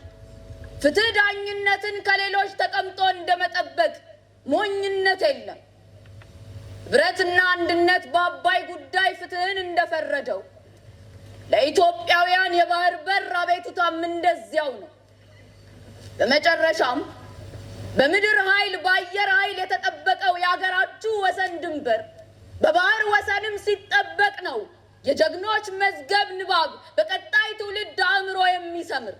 Speaker 2: ፍትህ ዳኝነትን ከሌሎች ተቀምጦ እንደመጠበቅ ሞኝነት የለም። ህብረትና አንድነት በአባይ ጉዳይ ፍትህን እንደፈረደው ለኢትዮጵያውያን የባህር በር አቤቱታም እንደዚያው ነው። በመጨረሻም በምድር ኃይል በአየር ኃይል የተጠበቀው የሀገራችሁ ወሰን ድንበር በባህር ወሰንም ሲጠበቅ ነው የጀግኖች መዝገብ ንባብ በቀጣይ ትውልድ አእምሮ የሚሰምር።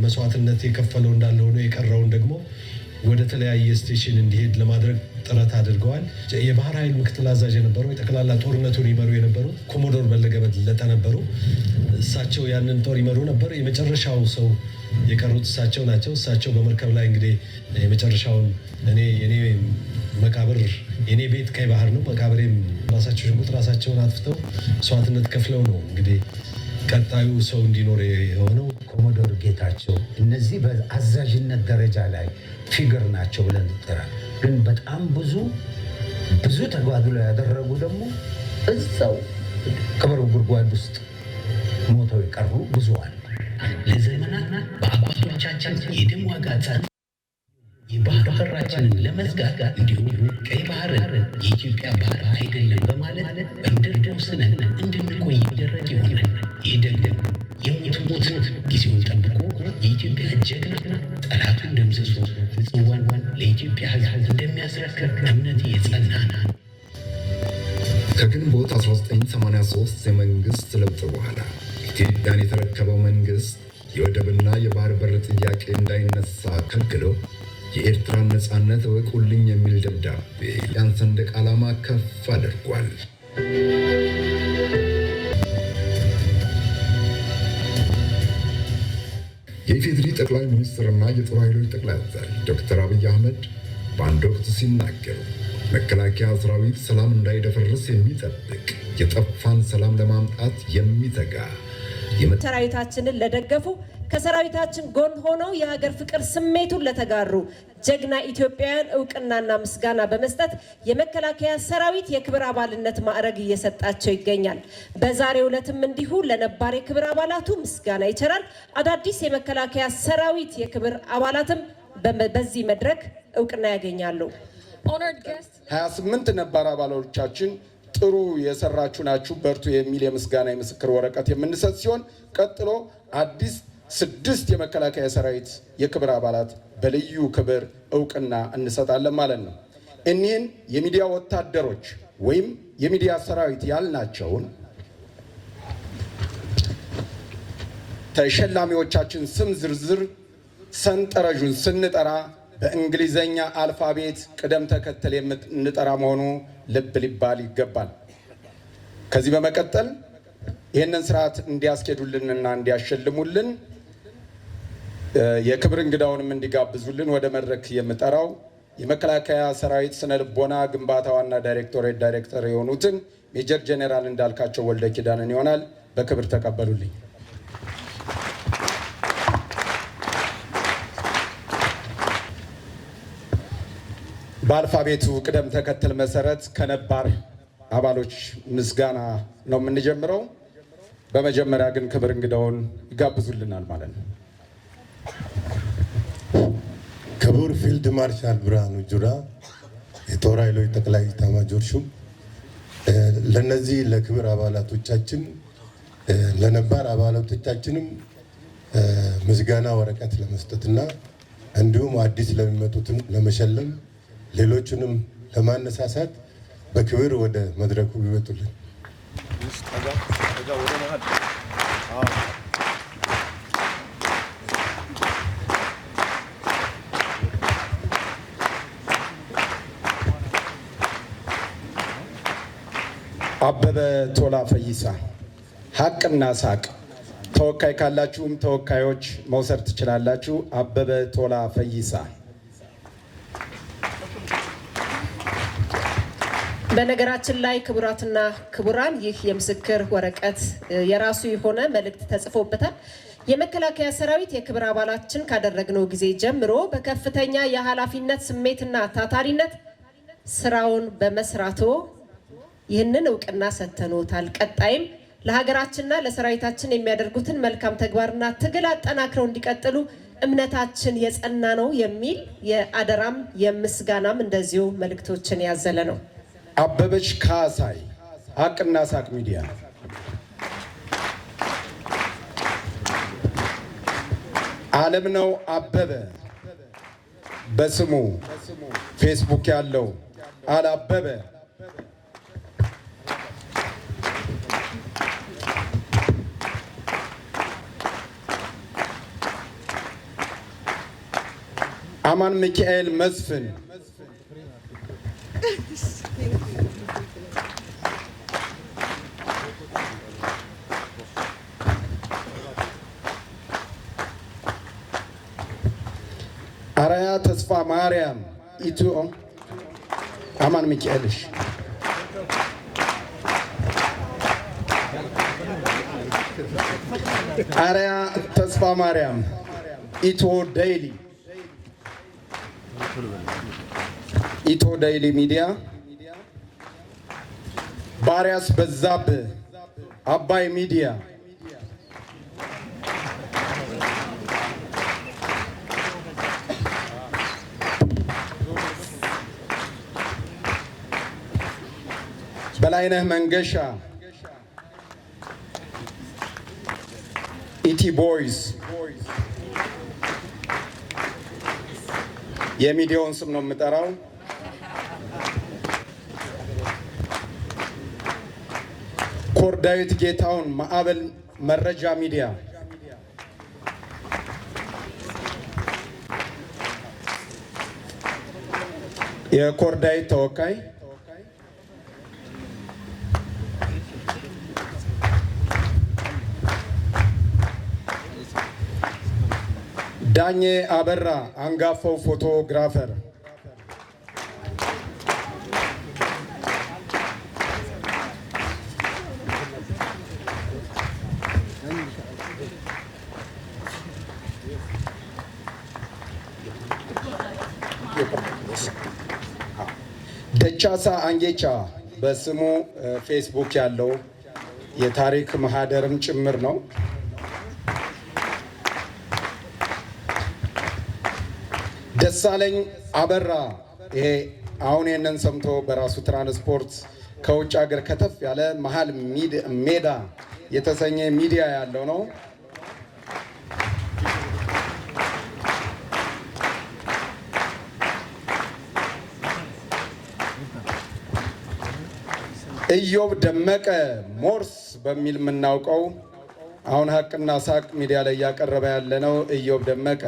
Speaker 9: መስዋዕትነት የከፈለው እንዳለ ሆኖ የቀረውን ደግሞ ወደ ተለያየ ስቴሽን እንዲሄድ ለማድረግ ጥረት አድርገዋል። የባህር ኃይል ምክትል አዛዥ የነበረው የጠቅላላ ጦርነቱን ይመሩ የነበሩት ኮሞዶር በለገ በለጠ ነበሩ። እሳቸው ያንን ጦር ይመሩ ነበር። የመጨረሻው ሰው የቀሩት እሳቸው ናቸው። እሳቸው በመርከብ ላይ እንግዲህ የመጨረሻውን የኔ መቃብር የኔ ቤት ቀይ ባህር ነው፣ መቃብሬም ራሳቸው ሽጉጥ ራሳቸውን አጥፍተው መስዋዕትነት ከፍለው ነው እንግዲህ ቀጣዩ ሰው እንዲኖር የሆነው።
Speaker 10: ኮሞዶር ጌታቸው እነዚህ በአዛዥነት ደረጃ ላይ ፊገር ናቸው ብለን እንጠራለን። ግን በጣም ብዙ ተጓድሎ ያደረጉ ደግሞ እዛው ቀብር ጉድጓድ ውስጥ ሞተው የቀሩ ብዙ አሉ።
Speaker 11: ለዘመናት በአባቶቻችን የደም ዋጋ የባህር በራችንን ለመዝጋት እንዲሁም ቀይ ባህርን የኢትዮጵያ ባህር አይደለም በማለት በምድር ወስነን እንድንቆይ ይደረግ ይሆናል። ይህ ደግሞ የሞት ጊዜውን ጠብቆ የኢትዮጵያ ጀግና ጠላቱን ደምስሶ ምጽዋን ለኢትዮጵያ ሕዝብ እንደሚያስረክብ እምነት የጸና ነው።
Speaker 12: ከግንቦት 1983 የመንግስት ለውጥ በኋላ ኢትዮጵያን የተረከበው መንግስት የወደብና የባህር በር ጥያቄ እንዳይነሳ ከልክሎ የኤርትራን ነፃነት እወቁልኝ የሚል ደብዳቤ ያን ሰንደቅ ዓላማ ከፍ አድርጓል። የኢፌዴሪ ጠቅላይ ሚኒስትርና የጦር ኃይሎች ጠቅላይ አዛዥ ዶክተር አብይ አህመድ በአንድ ወቅት ሲናገሩ መከላከያ ሰራዊት ሰላም እንዳይደፈርስ የሚጠብቅ የጠፋን ሰላም ለማምጣት የሚተጋ
Speaker 1: ሰራዊታችንን ለደገፉ ከሰራዊታችን ጎን ሆነው የሀገር ፍቅር ስሜቱን ለተጋሩ ጀግና ኢትዮጵያውያን እውቅናና ምስጋና በመስጠት የመከላከያ ሰራዊት የክብር አባልነት ማዕረግ እየሰጣቸው ይገኛል። በዛሬው ዕለትም እንዲሁ ለነባር የክብር አባላቱ ምስጋና ይቸራል። አዳዲስ የመከላከያ ሰራዊት የክብር አባላትም በዚህ መድረክ እውቅና ያገኛሉ።
Speaker 13: 28 ነባር አባሎቻችን ጥሩ የሰራችሁ ናችሁ በርቱ የሚል የምስጋና የምስክር ወረቀት የምንሰጥ ሲሆን ቀጥሎ አዲስ 6 የመከላከያ ሰራዊት የክብር አባላት በልዩ ክብር እውቅና እንሰጣለን ማለት ነው። እኒህን የሚዲያ ወታደሮች ወይም የሚዲያ ሰራዊት ያልናቸውን ተሸላሚዎቻችን ስም ዝርዝር ሰንጠረዡን ስንጠራ በእንግሊዘኛ አልፋቤት ቅደም ተከተል የምንጠራ መሆኑ ልብ ሊባል ይገባል። ከዚህ በመቀጠል ይህንን ስርዓት እንዲያስኬዱልንና እንዲያሸልሙልን የክብር እንግዳውንም እንዲጋብዙልን ወደ መድረክ የምጠራው የመከላከያ ሰራዊት ስነ ልቦና ግንባታ ዋና ዳይሬክቶሬት ዳይሬክተር የሆኑትን ሜጀር ጄኔራል እንዳልካቸው ወልደ ኪዳንን ይሆናል። በክብር ተቀበሉልኝ። በአልፋቤቱ ቅደም ተከተል መሰረት ከነባር አባሎች ምስጋና ነው የምንጀምረው። በመጀመሪያ ግን ክብር እንግዳውን ይጋብዙልናል ማለት ነው።
Speaker 14: ክቡር ፊልድ ማርሻል ብርሃኑ ጁላ የጦር ኃይሎች ጠቅላይ ኤታማዦር ሹም፣ ለነዚህ ለክብር አባላቶቻችን ለነባር አባላቶቻችንም ምስጋና ወረቀት ለመስጠትና እንዲሁም አዲስ ለሚመጡትን ለመሸለም ሌሎችንም ለማነሳሳት በክብር ወደ መድረኩ ይወጡልን።
Speaker 13: አበበ ቶላ ፈይሳ ሀቅና ሳቅ ተወካይ ካላችሁም ተወካዮች መውሰድ ትችላላችሁ። አበበ ቶላ ፈይሳ።
Speaker 1: በነገራችን ላይ ክቡራትና ክቡራን ይህ የምስክር ወረቀት የራሱ የሆነ መልእክት ተጽፎበታል። የመከላከያ ሰራዊት የክብር አባላችን ካደረግነው ጊዜ ጀምሮ በከፍተኛ የኃላፊነት ስሜትና ታታሪነት ስራውን በመስራቶ ይህንን እውቅና ሰጥተኖታል። ቀጣይም ለሀገራችንና ለሰራዊታችን የሚያደርጉትን መልካም ተግባርና ትግል አጠናክረው እንዲቀጥሉ እምነታችን የጸና ነው የሚል የአደራም የምስጋናም እንደዚሁ መልእክቶችን ያዘለ ነው።
Speaker 13: አበበች ካሳይ ሀቅና ሳቅ ሚዲያ። አለምነው አበበ በስሙ ፌስቡክ ያለው አላበበ። አማን ሚካኤል መስፍን አራያ ተስፋ ማርያም ኢትዮ አማን ሚካኤልሽ አራያ ተስፋ ማርያም ኢትዮ ዴይሊ ሚዲያ። ባሪያስ በዛብህ አባይ ሚዲያ። በላይነህ መንገሻ ኢቲ ቦይስ። የሚዲያውን ስም ነው የምጠራው። ኮርዳዊት ጌታውን ማዕበል መረጃ ሚዲያ። የኮርዳዊት ተወካይ ዳኜ አበራ አንጋፋው ፎቶግራፈር። ደቻሳ አንጌቻ በስሙ ፌስቡክ ያለው የታሪክ ማህደርም ጭምር ነው። ደሳለኝ አበራ ይሄ አሁን ይህንን ሰምቶ በራሱ ትራንስፖርት ከውጭ ሀገር ከተፍ ያለ መሀል ሜዳ የተሰኘ ሚዲያ ያለው ነው። ኢዮብ ደመቀ ሞርስ በሚል የምናውቀው አሁን ሀቅና ሳቅ ሚዲያ ላይ እያቀረበ ያለ ነው። ኢዮብ ደመቀ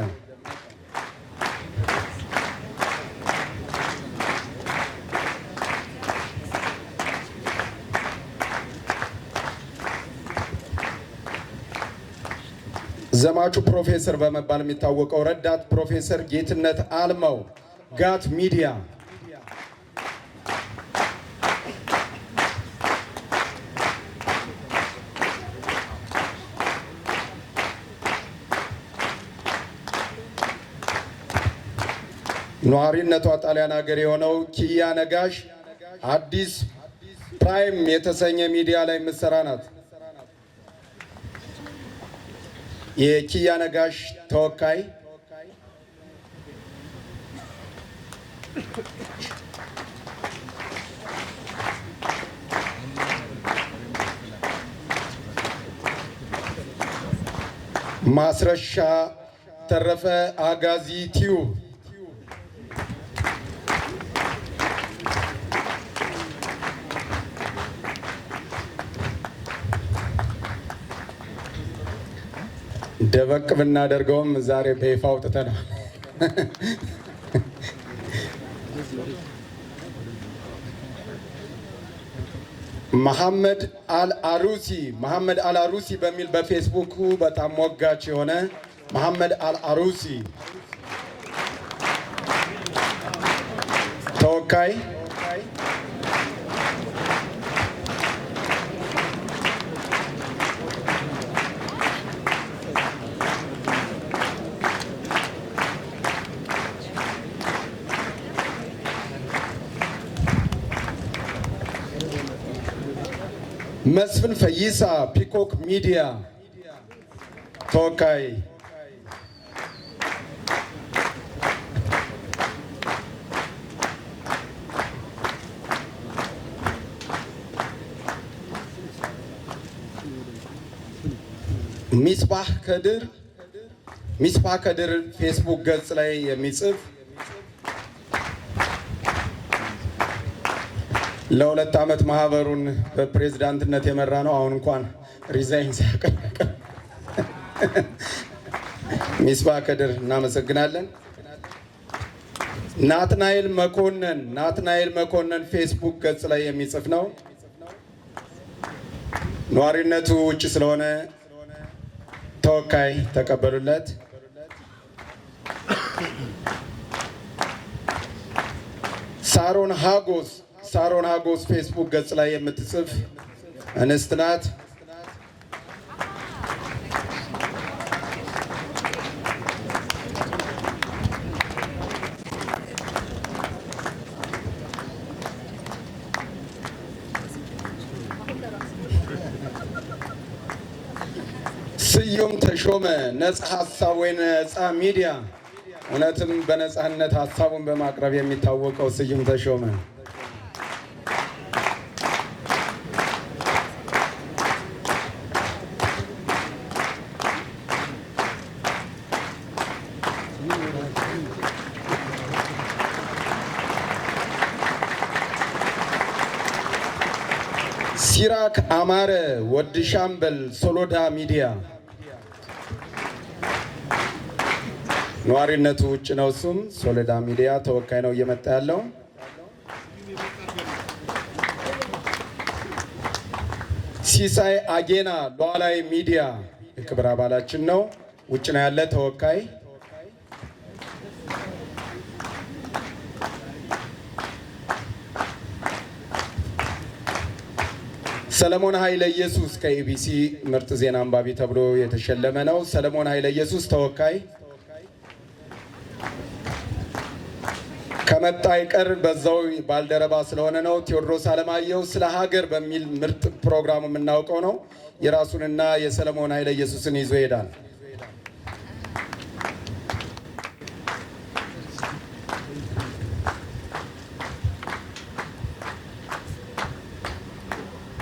Speaker 13: ዘማቹ ፕሮፌሰር በመባል የሚታወቀው ረዳት ፕሮፌሰር ጌትነት አልማው ጋት ሚዲያ ነዋሪነቷ ጣሊያን ሀገር የሆነው ኪያ ነጋሽ አዲስ ፕራይም የተሰኘ ሚዲያ ላይ የምትሰራ ናት። የኪያ ነጋሽ ተወካይ ማስረሻ ተረፈ አጋዚ ቲዩብ ደበቅ ብናደርገውም ዛሬ በይፋ አውጥተናል። መሐመድ አልአሩሲ በሚል በፌስቡክ በጣም ሞጋች የሆነ መሐመድ አልአሩሲ ተወካይ መስፍን ፈይሳ ፒኮክ ሚዲያ ተወካይ ሚስባህ ከድር ፌስቡክ ገጽ ላይ የሚጽፍ ለ2 ዓመት ማህበሩን በፕሬዝዳንትነት የመራ ነው። አሁን እንኳን ሪዛይን ሲያቀርብ ሚስባህ ከድር እናመሰግናለን። ናትናኤል መኮንን ፌስቡክ ገጽ ላይ የሚጽፍ ነው። ነዋሪነቱ ውጭ ስለሆነ ተወካይ ተቀበሉለት። ሳሮን ሀጎስ ፌስቡክ ገጽ ላይ የምትጽፍ እንስት ናት። ስዩም ተሾመ ነጻ ሀሳብ ወይ ነጻ ሚዲያ፣ እውነትም በነጻነት ሀሳቡን በማቅረብ የሚታወቀው ስዩም ተሾመ ሲራክ አማረ ወድ ሻምበል ሶሎዳ ሚዲያ ነዋሪነቱ ውጭ ነው። እሱም ሶሎዳ ሚዲያ ተወካይ ነው እየመጣ ያለው። ሲሳይ አጌና ሉዓላዊ ሚዲያ የክብር አባላችን ነው፣ ውጭ ነው ያለ ተወካይ። ሰለሞን ኃይለ ኢየሱስ ከኢቢሲ ምርጥ ዜና አንባቢ ተብሎ የተሸለመ ነው። ሰለሞን ኃይለ ኢየሱስ ተወካይ። ከመጣ አይቀር በዛው ባልደረባ ስለሆነ ነው። ቴዎድሮስ አለማየሁ ስለ ሀገር በሚል ምርጥ ፕሮግራሙ የምናውቀው ነው። የራሱንና የሰለሞን ኃይለ ኢየሱስን ይዞ ይሄዳል።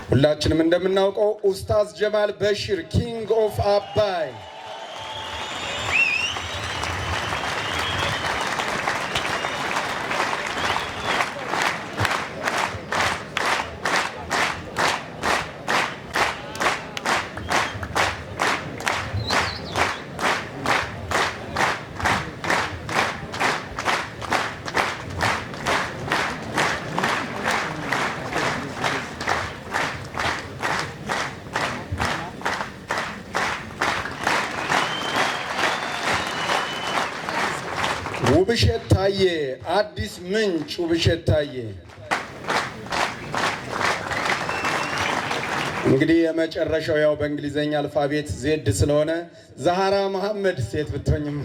Speaker 13: ሁላችንም እንደምናውቀው ኡስታዝ ጀማል በሽር ኪንግ ኦፍ አባይ ውብሸት ታዬ አዲስ ምንጭ ውብሸት ታዬ እንግዲህ የመጨረሻው ያው በእንግሊዘኛ አልፋቤት ዜድ ስለሆነ ዛሃራ መሐመድ ሴት ብትሆኝም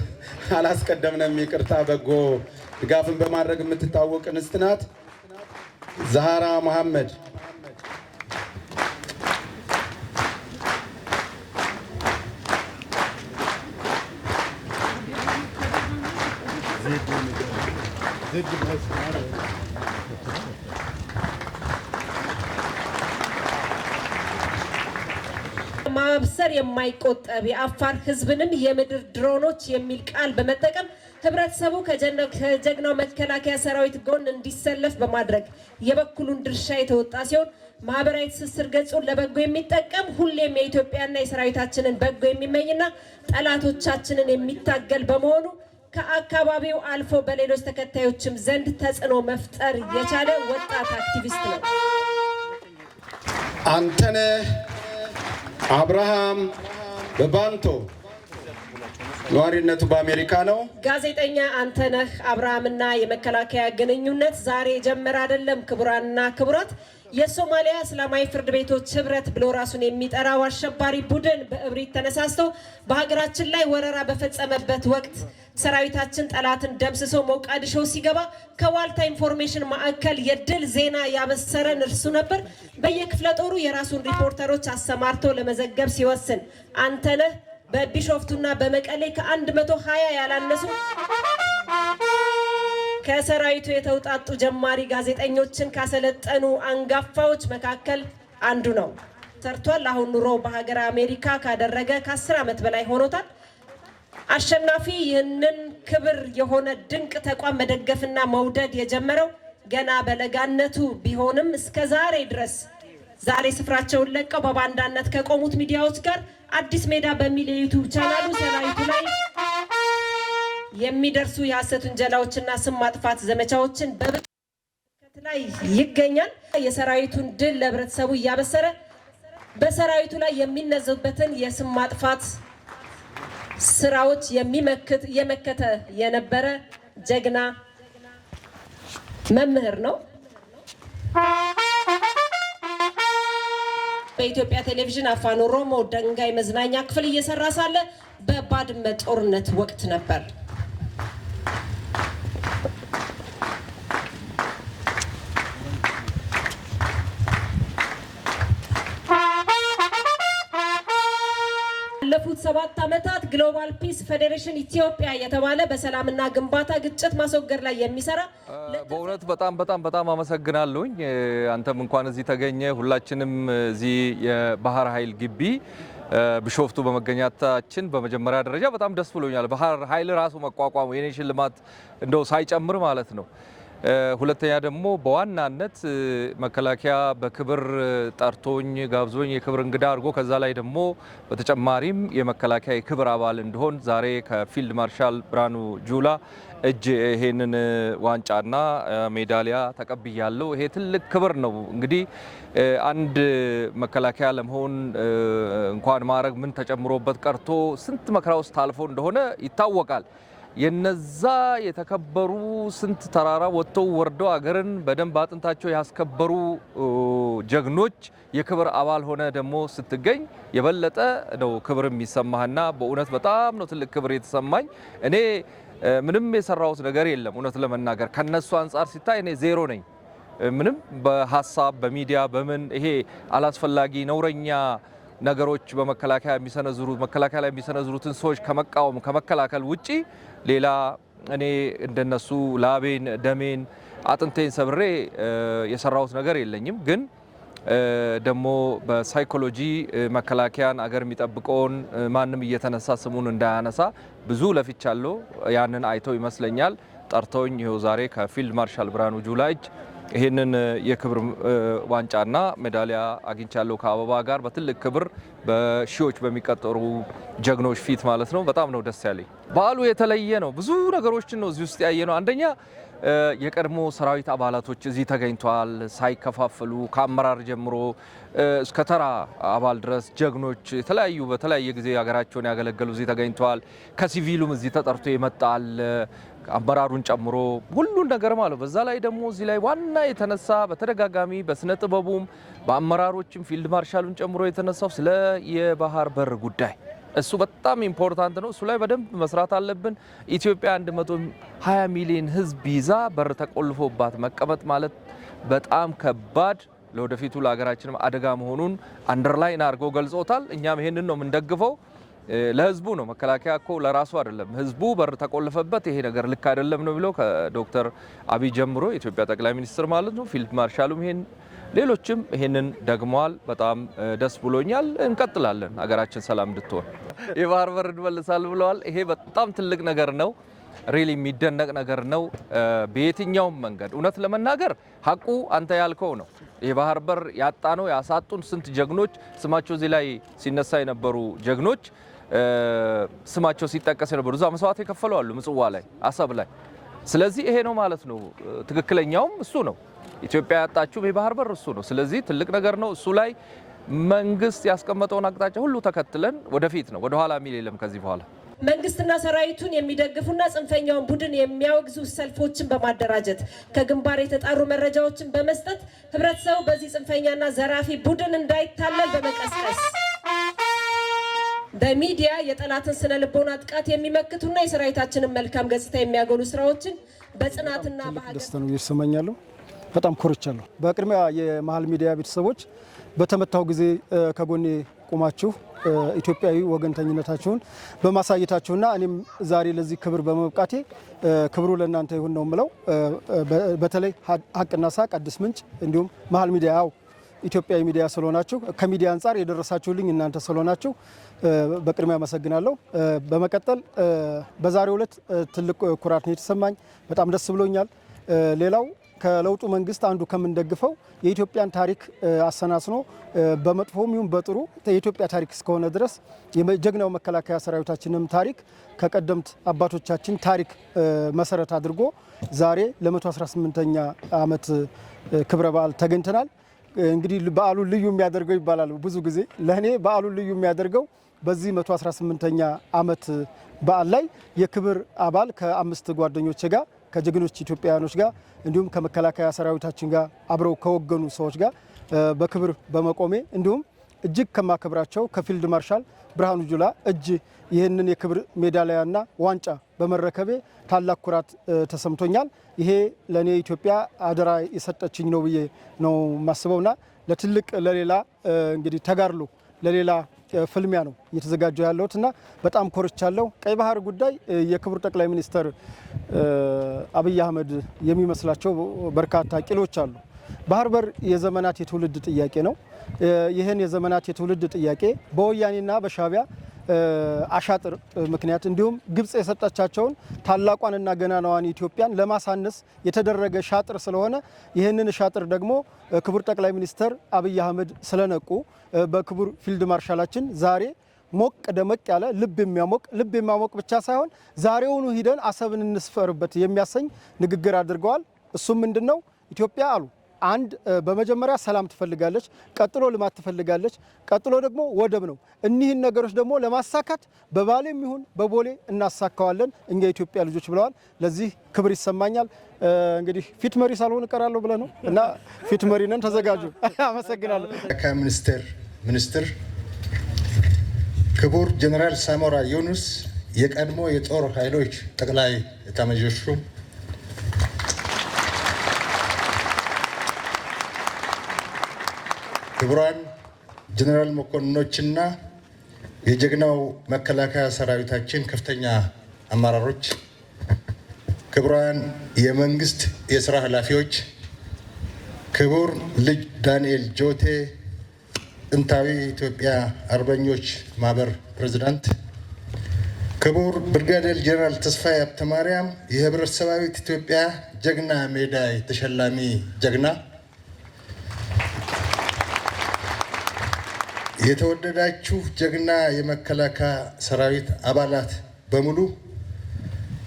Speaker 13: አላስቀደምንም፣ ይቅርታ። በጎ ድጋፍን በማድረግ የምትታወቅ እንስት ናት። ዛሃራ መሐመድ
Speaker 1: ማብሰር የማይቆጠብ የአፋር ህዝብንም የምድር ድሮኖች የሚል ቃል በመጠቀም ህብረተሰቡ ከጀግናው መከላከያ ሰራዊት ጎን እንዲሰለፍ በማድረግ የበኩሉን ድርሻ የተወጣ ሲሆን ማህበራዊ ትስስር ገጹን ለበጎ የሚጠቀም ሁሌም የኢትዮጵያና የሰራዊታችንን በጎ የሚመኝና ጠላቶቻችንን የሚታገል በመሆኑ ከአካባቢው አልፎ በሌሎች ተከታዮችም ዘንድ ተጽዕኖ መፍጠር የቻለ ወጣት አክቲቪስት ነው።
Speaker 13: አንተነህ አብርሃም በባንቶ ነዋሪነቱ በአሜሪካ ነው።
Speaker 1: ጋዜጠኛ አንተነህ አብርሃምና የመከላከያ ግንኙነት ዛሬ የጀመረ አይደለም። ክቡራንና ክቡራት፣ የሶማሊያ እስላማዊ ፍርድ ቤቶች ህብረት ብሎ ራሱን የሚጠራው አሸባሪ ቡድን በእብሪት ተነሳስቶ በሀገራችን ላይ ወረራ በፈጸመበት ወቅት ሰራዊታችን ጠላትን ደምስሶ ሞቃዲሾ ሲገባ ከዋልታ ኢንፎርሜሽን ማዕከል የድል ዜና ያበሰረን እርሱ ነበር። በየክፍለ ጦሩ የራሱን ሪፖርተሮች አሰማርቶ ለመዘገብ ሲወስን አንተነህ በቢሾፍቱና በመቀሌ ከ120 ያላነሱ ከሰራዊቱ የተውጣጡ ጀማሪ ጋዜጠኞችን ካሰለጠኑ አንጋፋዎች መካከል አንዱ ነው። ሰርቷል። አሁን ኑሮ በሀገር አሜሪካ ካደረገ ከ10 ዓመት በላይ ሆኖታል። አሸናፊ ይህንን ክብር የሆነ ድንቅ ተቋም መደገፍና መውደድ የጀመረው ገና በለጋነቱ ቢሆንም እስከ ዛሬ ድረስ ዛሬ ስፍራቸውን ለቀው በባንዳነት ከቆሙት ሚዲያዎች ጋር አዲስ ሜዳ በሚል የዩቲዩብ ቻናሉ ሰራዊቱ ላይ የሚደርሱ የሐሰት ውንጀላዎችና ስም ማጥፋት ዘመቻዎችን በመከታተል ላይ ይገኛል። የሰራዊቱን ድል ለህብረተሰቡ እያበሰረ በሰራዊቱ ላይ የሚነዙበትን የስም ማጥፋት ስራዎች የመከተ የነበረ ጀግና መምህር ነው። በኢትዮጵያ ቴሌቪዥን አፋን ኦሮሞ ደንጋይ መዝናኛ ክፍል እየሰራ ሳለ በባድመ ጦርነት ወቅት ነበር። ባለፉት 7 ዓመታት ግሎባል ፒስ ፌዴሬሽን ኢትዮጵያ የተባለ በሰላምና ግንባታ ግጭት ማስወገድ ላይ የሚሰራ
Speaker 15: በእውነት በጣም አመሰግናለሁኝ። አንተም እንኳን እዚህ ተገኘ። ሁላችንም እዚህ የባህር ኃይል ግቢ ቢሾፍቱ በመገኘታችን በመጀመሪያ ደረጃ በጣም ደስ ብሎኛል። ባህር ኃይል ራሱ መቋቋሙ የኔ ሽልማት እንደው ሳይጨምር ማለት ነው። ሁለተኛ ደግሞ በዋናነት መከላከያ በክብር ጠርቶኝ ጋብዞኝ የክብር እንግዳ አድርጎ ከዛ ላይ ደግሞ በተጨማሪም የመከላከያ የክብር አባል እንደሆን ዛሬ ከፊልድ ማርሻል ብርሃኑ ጁላ እጅ ይሄንን ዋንጫና ሜዳሊያ ተቀብያለሁ። ይሄ ትልቅ ክብር ነው። እንግዲህ አንድ መከላከያ ለመሆን እንኳን ማዕረግ ምን ተጨምሮበት ቀርቶ ስንት መከራ ውስጥ ታልፎ እንደሆነ ይታወቃል። የነዛ የተከበሩ ስንት ተራራ ወጥተው ወርደው አገርን በደንብ አጥንታቸው ያስከበሩ ጀግኖች የክብር አባል ሆነ ደግሞ ስትገኝ የበለጠ ነው ክብር የሚሰማህና በእውነት በጣም ነው ትልቅ ክብር የተሰማኝ። እኔ ምንም የሰራሁት ነገር የለም። እውነት ለመናገር ከነሱ አንጻር ሲታይ እኔ ዜሮ ነኝ። ምንም በሀሳብ በሚዲያ በምን ይሄ አላስፈላጊ ነውረኛ ነገሮች በመከላከያ ላይ የሚሰነዝሩትን ሰዎች ከመቃወም ከመከላከል ውጪ ሌላ እኔ እንደነሱ ላቤን ደሜን አጥንቴን ሰብሬ የሰራሁት ነገር የለኝም። ግን ደግሞ በሳይኮሎጂ መከላከያን አገር የሚጠብቀውን ማንም እየተነሳ ስሙን እንዳያነሳ ብዙ ለፍቻለሁ። ያንን አይተው ይመስለኛል ጠርተውኝ ይኸው ዛሬ ከፊልድ ማርሻል ብርሃኑ ጁላ እጅ ይህንን የክብር ዋንጫና ሜዳሊያ አግኝቻለሁ ከአበባ ጋር በትልቅ ክብር በሺዎች በሚቆጠሩ ጀግኖች ፊት ማለት ነው። በጣም ነው ደስ ያለኝ። በዓሉ የተለየ ነው። ብዙ ነገሮችን ነው እዚህ ውስጥ ያየ ነው። አንደኛ የቀድሞ ሰራዊት አባላቶች እዚህ ተገኝተዋል። ሳይከፋፈሉ ከአመራር ጀምሮ እስከ ተራ አባል ድረስ ጀግኖች በተለያየ ጊዜ ሀገራቸውን ያገለገሉ እዚህ ተገኝተዋል። ከሲቪሉም እዚህ ተጠርቶ ይመጣል አመራሩን ጨምሮ ሁሉን ነገር ማለት። በዛ ላይ ደግሞ እዚህ ላይ ዋና የተነሳ በተደጋጋሚ በስነ ጥበቡም በአመራሮችም ፊልድ ማርሻሉን ጨምሮ የተነሳው ስለ የባህር በር ጉዳይ እሱ በጣም ኢምፖርታንት ነው። እሱ ላይ በደንብ መስራት አለብን። ኢትዮጵያ 120 ሚሊዮን ሕዝብ ይዛ በር ተቆልፎባት መቀመጥ ማለት በጣም ከባድ ለወደፊቱ ለሀገራችንም አደጋ መሆኑን አንደርላይን አድርገው ገልጾታል። እኛም ይሄንን ነው የምንደግፈው። ለህዝቡ ነው። መከላከያ እኮ ለራሱ አይደለም። ህዝቡ በር ተቆልፈበት ይሄ ነገር ልክ አይደለም ነው ብለው ከዶክተር አብይ ጀምሮ የኢትዮጵያ ጠቅላይ ሚኒስትር ማለት ነው ፊልድ ማርሻሉም ይሄን ሌሎችም ይሄንን ደግመዋል። በጣም ደስ ብሎኛል። እንቀጥላለን ሀገራችን ሰላም እንድትሆን። የባህር በር እንመልሳለን ብለዋል። ይሄ በጣም ትልቅ ነገር ነው። ሪሊ የሚደነቅ ነገር ነው። በየትኛውም መንገድ እውነት ለመናገር ሀቁ አንተ ያልከው ነው። የባህር በር ያጣ ነው ያሳጡን ስንት ጀግኖች ስማቸው እዚህ ላይ ሲነሳ የነበሩ ጀግኖች ስማቸው ሲጠቀስ የነበሩ እዛ መስዋዕት የከፈሉ አሉ ምጽዋ ላይ አሰብ ላይ። ስለዚህ ይሄ ነው ማለት ነው። ትክክለኛውም እሱ ነው። ኢትዮጵያ ያጣችው የባህር በር እሱ ነው። ስለዚህ ትልቅ ነገር ነው። እሱ ላይ መንግስት ያስቀመጠውን አቅጣጫ ሁሉ ተከትለን ወደፊት ነው። ወደ ኋላ የሚል የለም ከዚህ በኋላ።
Speaker 1: መንግስትና ሰራዊቱን የሚደግፉና ጽንፈኛውን ቡድን የሚያወግዙ ሰልፎችን በማደራጀት ከግንባር የተጣሩ መረጃዎችን በመስጠት ህብረተሰቡ በዚህ ጽንፈኛና ዘራፊ ቡድን እንዳይታለል በመቀስቀስ በሚዲያ የጠላትን ስነ ልቦና ጥቃት የሚመክቱና የሰራዊታችንን መልካም ገጽታ የሚያጎሉ ስራዎችን በጽናትና በሀገር
Speaker 16: ደስታ ነው እየተሰማኛለሁ። በጣም ኮርቻለሁ። በቅድሚያ የመሃል ሚዲያ ቤተሰቦች በተመታው ጊዜ ከጎኔ ቆማችሁ ኢትዮጵያዊ ወገንተኝነታችሁን በማሳየታችሁና እኔም ዛሬ ለዚህ ክብር በመብቃቴ ክብሩ ለእናንተ ይሁን ነው የምለው። በተለይ ሀቅና ሳቅ አዲስ ምንጭ እንዲሁም መሃል ሚዲያ ኢትዮጵያዊ ሚዲያ ስለሆናችሁ ከሚዲያ አንጻር የደረሳችሁልኝ እናንተ ስለሆናችሁ በቅድሚያ አመሰግናለሁ። በመቀጠል በዛሬው ዕለት ትልቅ ኩራት ነው የተሰማኝ። በጣም ደስ ብሎኛል። ሌላው ከለውጡ መንግስት አንዱ ከምንደግፈው የኢትዮጵያን ታሪክ አሰናስኖ በመጥፎም ይሁን በጥሩ የኢትዮጵያ ታሪክ እስከሆነ ድረስ የጀግናው መከላከያ ሰራዊታችንም ታሪክ ከቀደምት አባቶቻችን ታሪክ መሰረት አድርጎ ዛሬ ለ118ኛ ዓመት ክብረ በዓል ተገኝተናል። እንግዲህ በዓሉን ልዩ የሚያደርገው ይባላል ብዙ ጊዜ ለእኔ በዓሉን ልዩ የሚያደርገው በዚህ 118ኛ ዓመት በዓል ላይ የክብር አባል ከአምስት ጓደኞች ጋር ከጀግኖች ኢትዮጵያውያኖች ጋር እንዲሁም ከመከላከያ ሰራዊታችን ጋር አብረው ከወገኑ ሰዎች ጋር በክብር በመቆሜ እንዲሁም እጅግ ከማከብራቸው ከፊልድ ማርሻል ብርሃኑ ጁላ እጅ ይህንን የክብር ሜዳሊያና ዋንጫ በመረከቤ ታላቅ ኩራት ተሰምቶኛል። ይሄ ለእኔ ኢትዮጵያ አደራ የሰጠችኝ ነው ብዬ ነው የማስበውና ለትልቅ ለሌላ እንግዲህ ተጋድሎ ለሌላ ፍልሚያ ነው እየተዘጋጀው ያለሁት እና በጣም ኮርቻለሁ። ቀይ ባህር ጉዳይ የክቡር ጠቅላይ ሚኒስትር አብይ አህመድ የሚመስላቸው በርካታ ቂሎች አሉ። ባህር በር የዘመናት የትውልድ ጥያቄ ነው። ይህን የዘመናት የትውልድ ጥያቄ በወያኔና በሻዕቢያ አሻጥር ምክንያት እንዲሁም ግብጽ የሰጠቻቸውን ታላቋንና ገናናዋን ኢትዮጵያን ለማሳነስ የተደረገ ሻጥር ስለሆነ ይህንን ሻጥር ደግሞ ክቡር ጠቅላይ ሚኒስትር አብይ አህመድ ስለነቁ በክቡር ፊልድ ማርሻላችን ዛሬ ሞቅ ደመቅ ያለ ልብ የሚያሞቅ ብቻ ሳይሆን ዛሬውኑ ሂደን አሰብን እንስፈርበት የሚያሰኝ ንግግር አድርገዋል። እሱም ምንድነው? ኢትዮጵያ አሉ አንድ በመጀመሪያ ሰላም ትፈልጋለች፣ ቀጥሎ ልማት ትፈልጋለች፣ ቀጥሎ ደግሞ ወደብ ነው። እኒህን ነገሮች ደግሞ ለማሳካት በባሌም ይሁን በቦሌ እናሳካዋለን እኛ የኢትዮጵያ ልጆች ብለዋል። ለዚህ ክብር ይሰማኛል። እንግዲህ ፊት መሪ ሳልሆን እቀራለሁ ብለህ ነው እና ፊት መሪ ነን፣ ተዘጋጁ። አመሰግናለሁ።
Speaker 7: ሚኒስትር ክቡር ጀነራል ሳሞራ ዩኑስ የቀድሞ የጦር ኃይሎች ጠቅላይ ኤታማዦር ሹም ክቡራን ጀነራል መኮንኖችና የጀግናው መከላከያ ሰራዊታችን ከፍተኛ አመራሮች፣ ክቡራን የመንግስት የስራ ኃላፊዎች፣ ክቡር ልጅ ዳንኤል ጆቴ ጥንታዊ ኢትዮጵያ አርበኞች ማህበር ፕሬዝዳንት፣ ክቡር ብርጋዴር ጀነራል ተስፋዬ ሀብተማርያም የህብረተሰባዊት ኢትዮጵያ ጀግና ሜዳይ ተሸላሚ ጀግና፣ የተወደዳችሁ ጀግና የመከላከያ ሰራዊት አባላት በሙሉ፣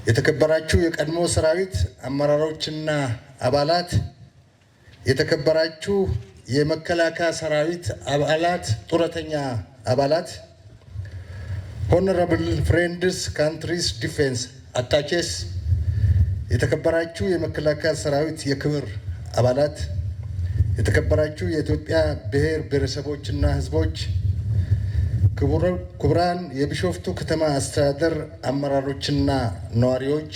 Speaker 7: የተከበራችሁ የቀድሞ ሰራዊት አመራሮችና አባላት፣ የተከበራችሁ የመከላከያ ሰራዊት አባላት፣ ጡረተኛ አባላት፣ ሆኖራብል ፍሬንድስ ካንትሪስ ዲፌንስ አታቼስ፣ የተከበራችሁ የመከላከያ ሰራዊት የክብር አባላት፣ የተከበራችሁ የኢትዮጵያ ብሔር ብሔረሰቦችና ህዝቦች፣ ክቡራን የቢሾፍቱ ከተማ አስተዳደር አመራሮችና ነዋሪዎች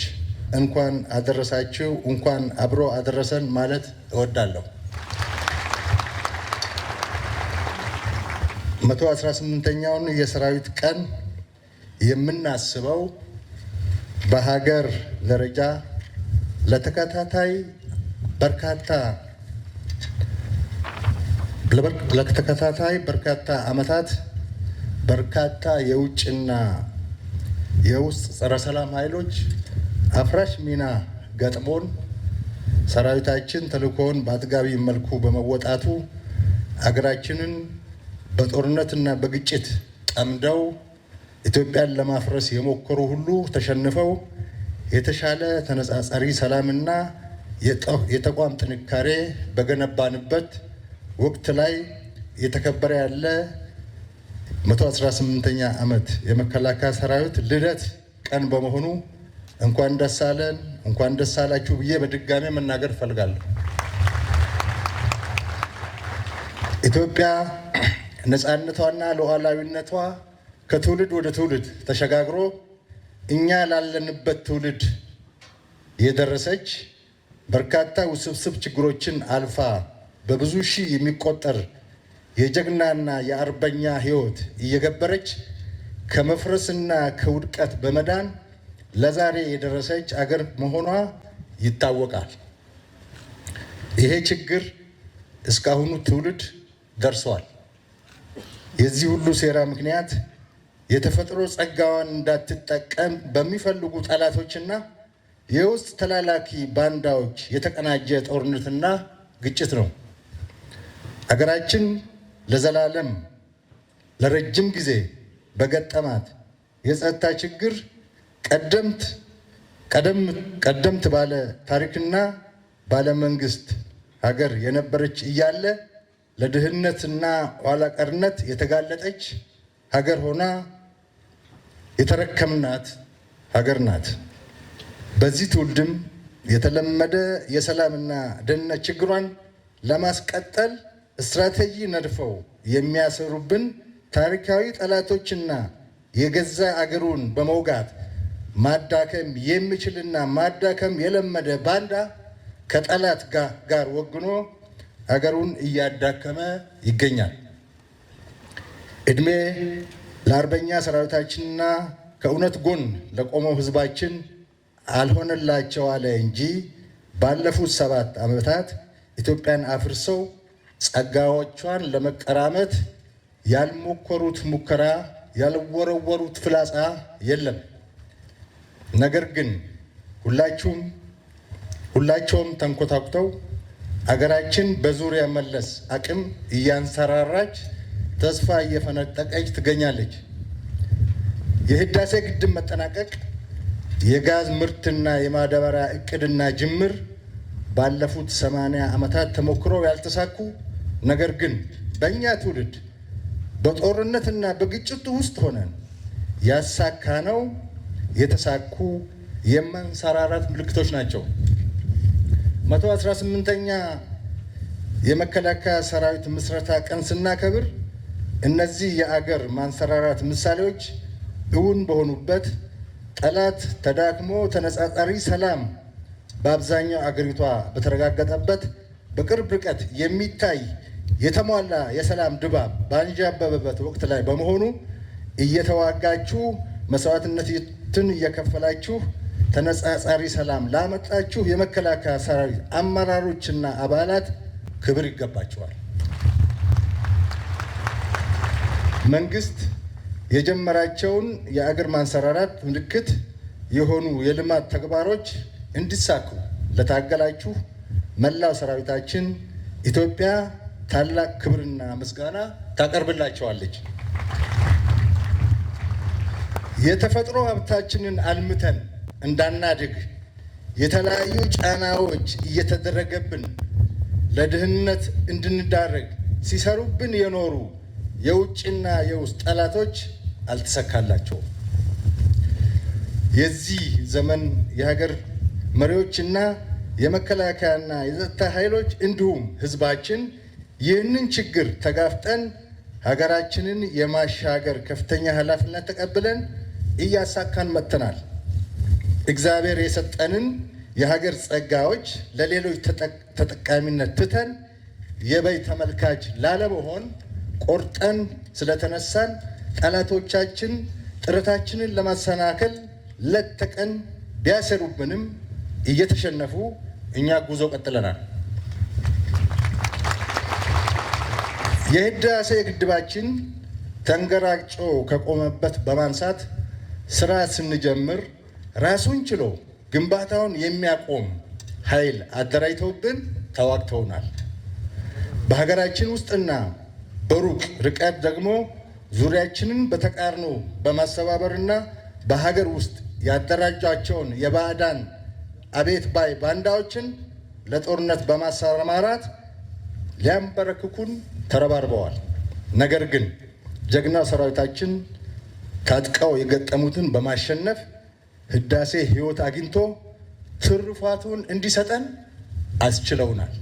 Speaker 7: እንኳን አደረሳችሁ፣ እንኳን አብሮ አደረሰን ማለት እወዳለሁ። 118ኛውን የሰራዊት ቀን የምናስበው በሀገር ደረጃ ለተከታታይ በርካታ ዓመታት በርካታ የውጭና የውስጥ ጸረ ሰላም ኃይሎች አፍራሽ ሚና ገጥሞን ሰራዊታችን ተልእኮውን በአጥጋቢ መልኩ በመወጣቱ አገራችንን በጦርነትና በግጭት ጠምደው ኢትዮጵያን ለማፍረስ የሞከሩ ሁሉ ተሸንፈው የተሻለ ተነጻጻሪ ሰላምና የተቋም ጥንካሬ በገነባንበት ወቅት ላይ የተከበረ ያለ 118ኛ ዓመት የመከላከያ ሰራዊት ልደት ቀን በመሆኑ እንኳን ደስ አለን፣ እንኳን ደስ አላችሁ ብዬ በድጋሜ መናገር እፈልጋለሁ። ኢትዮጵያ ነፃነቷና ሉዓላዊነቷ ከትውልድ ወደ ትውልድ ተሸጋግሮ እኛ ላለንበት ትውልድ የደረሰች በርካታ ውስብስብ ችግሮችን አልፋ በብዙ ሺህ የሚቆጠር የጀግናና የአርበኛ ሕይወት እየገበረች ከመፍረስና ከውድቀት በመዳን ለዛሬ የደረሰች አገር መሆኗ ይታወቃል። ይሄ ችግር እስካሁኑ ትውልድ ደርሷል። የዚህ ሁሉ ሴራ ምክንያት የተፈጥሮ ጸጋዋን እንዳትጠቀም በሚፈልጉ ጠላቶችና የውስጥ ተላላኪ ባንዳዎች የተቀናጀ ጦርነትና ግጭት ነው። አገራችን ለዘላለም ለረጅም ጊዜ በገጠማት የጸጥታ ችግር ቀደምት ባለ ታሪክና ባለ መንግስት ሀገር የነበረች እያለ ለድህነትና ኋላ ቀርነት የተጋለጠች ሀገር ሆና የተረከምናት ሀገር ናት። በዚህ ትውልድም የተለመደ የሰላምና ደህንነት ችግሯን ለማስቀጠል ስትራቴጂ ነድፈው የሚያሰሩብን ታሪካዊ ጠላቶችና የገዛ አገሩን በመውጋት ማዳከም የሚችልና ማዳከም የለመደ ባንዳ ከጠላት ጋር ወግኖ አገሩን እያዳከመ ይገኛል። እድሜ ለአርበኛ ሰራዊታችንና ከእውነት ጎን ለቆመው ህዝባችን አልሆነላቸው አለ እንጂ ባለፉት 7 ዓመታት ኢትዮጵያን አፍርሰው ጸጋዎቿን ለመቀራመት ያልሞከሩት ሙከራ፣ ያልወረወሩት ፍላጻ የለም። ነገር ግን ሁላቸውም ተንኮታኩተው አገራችን በዙሪያ መለስ አቅም እያንሰራራች ተስፋ እየፈነጠቀች ትገኛለች። የህዳሴ ግድብ መጠናቀቅ፣ የጋዝ ምርትና የማዳበሪያ እቅድና ጅምር ባለፉት 80 ዓመታት ተሞክረው ያልተሳኩ ነገር ግን በእኛ ትውልድ በጦርነትና በግጭቱ ውስጥ ሆነን ያሳካነው የተሳኩ የማንሰራራት ምልክቶች ናቸው። 118ኛ የመከላከያ ሰራዊት ምስረታ ቀን ስናከብር እነዚህ የአገር ማንሰራራት ምሳሌዎች እውን በሆኑበት ጠላት ተዳክሞ ተነጻጻሪ ሰላም በአብዛኛው አገሪቷ በተረጋገጠበት በቅርብ ርቀት የሚታይ የተሟላ የሰላም ድባብ ባንዣበበበት ወቅት ላይ በመሆኑ እየተዋጋችሁ መስዋዕትነትን እየከፈላችሁ ተነጻጻሪ ሰላም ላመጣችሁ የመከላከያ ሰራዊት አመራሮችና አባላት ክብር ይገባቸዋል። መንግስት የጀመራቸውን የአገር ማንሰራራት ምልክት የሆኑ የልማት ተግባሮች እንዲሳኩ ለታገላችሁ መላው ሰራዊታችን ኢትዮጵያ ታላቅ ክብርና ምስጋና ታቀርብላቸዋለች። የተፈጥሮ ሀብታችንን አልምተን እንዳናድግ የተለያዩ ጫናዎች እየተደረገብን ለድህነት እንድንዳረግ ሲሰሩብን የኖሩ የውጭና የውስጥ ጠላቶች አልተሳካላቸውም። የዚህ ዘመን የሀገር መሪዎችና የመከላከያና የጸጥታ ኃይሎች እንዲሁም ህዝባችን ይህንን ችግር ተጋፍጠን ሀገራችንን የማሻገር ከፍተኛ ኃላፊነት ተቀብለን እያሳካን መጥተናል። እግዚአብሔር የሰጠንን የሀገር ጸጋዎች ለሌሎች ተጠቃሚነት ትተን የበይ ተመልካች ላለመሆን ቆርጠን ስለተነሳን ጠላቶቻችን ጥረታችንን ለማሰናከል ሌት ተቀን ቢያሰሩብንም እየተሸነፉ እኛ ጉዞ ቀጥለናል። የህዳሴ ግድባችን ተንገራጮ ከቆመበት በማንሳት ስራ ስንጀምር ራሱን ችሎ ግንባታውን የሚያቆም ኃይል አደራጅተውብን ተዋግተውናል። በሀገራችን ውስጥና በሩቅ ርቀት ደግሞ ዙሪያችንን በተቃርኖ በማስተባበርና በሀገር ውስጥ ያደራጇቸውን የባዕዳን አቤት ባይ ባንዳዎችን ለጦርነት በማሰማራት ሊያንበረክኩን ተረባርበዋል። ነገር ግን ጀግና ሰራዊታችን ታጥቀው የገጠሙትን በማሸነፍ ህዳሴ ህይወት አግኝቶ ትሩፋቱን እንዲሰጠን አስችለውናል።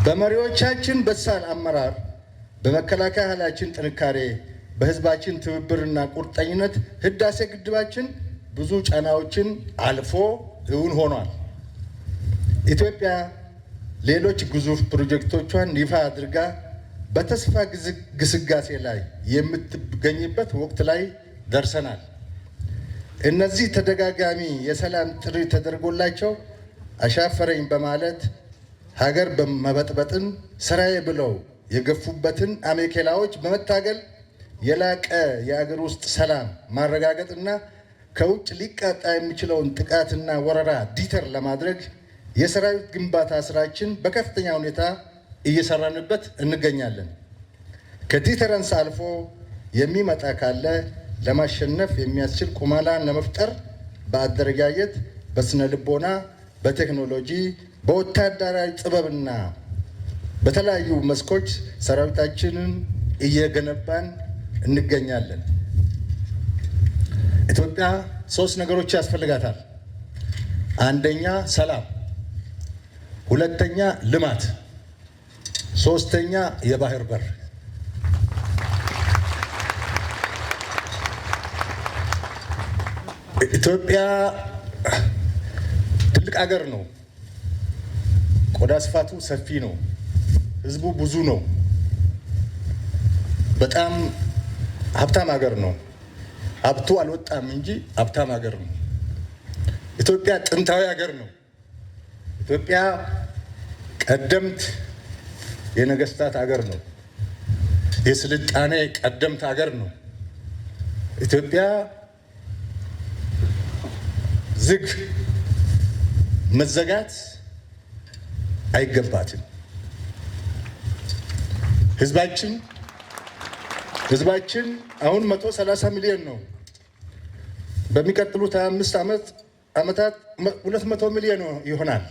Speaker 7: በመሪዎቻችን በሳል አመራር፣ በመከላከያ ኃይላችን ጥንካሬ፣ በህዝባችን ትብብርና ቁርጠኝነት ህዳሴ ግድባችን ብዙ ጫናዎችን አልፎ እውን ሆኗል። ኢትዮጵያ ሌሎች ግዙፍ ፕሮጀክቶቿን ይፋ አድርጋ በተስፋ ግስጋሴ ላይ የምትገኝበት ወቅት ላይ ደርሰናል። እነዚህ ተደጋጋሚ የሰላም ጥሪ ተደርጎላቸው አሻፈረኝ በማለት ሀገር በመበጥበጥን ስራዬ ብለው የገፉበትን አሜኬላዎች በመታገል የላቀ የሀገር ውስጥ ሰላም ማረጋገጥና ከውጭ ሊቃጣ የሚችለውን ጥቃትና ወረራ ዲተር ለማድረግ የሰራዊት ግንባታ ስራችን በከፍተኛ ሁኔታ እየሰራንበት እንገኛለን። ከዲተረንስ አልፎ የሚመጣ ካለ ለማሸነፍ የሚያስችል ቁመናን ለመፍጠር በአደረጃጀት፣ በስነ ልቦና፣ በቴክኖሎጂ፣ በወታደራዊ ጥበብና በተለያዩ መስኮች ሰራዊታችንን እየገነባን እንገኛለን። ኢትዮጵያ 3 ነገሮች ያስፈልጋታል። አንደኛ ሰላም፣ ሁለተኛ ልማት፣ ሶስተኛ የባህር በር። ኢትዮጵያ ትልቅ ሀገር ነው። ቆዳ ስፋቱ ሰፊ ነው። ህዝቡ ብዙ ነው። በጣም ሀብታም ሀገር ነው። ሀብቱ አልወጣም እንጂ ሀብታም ሀገር ነው። ኢትዮጵያ ጥንታዊ ሀገር ነው። ኢትዮጵያ ቀደምት የነገስታት ሀገር ነው። የስልጣኔ ቀደምት ሀገር ነው። ኢትዮጵያ ዝግ መዘጋት አይገባትም። ህዝባችን አሁን 130 ሚሊዮን ነው። በሚቀጥሉት 25 ዓመታት 200 ሚሊዮን ይሆናል።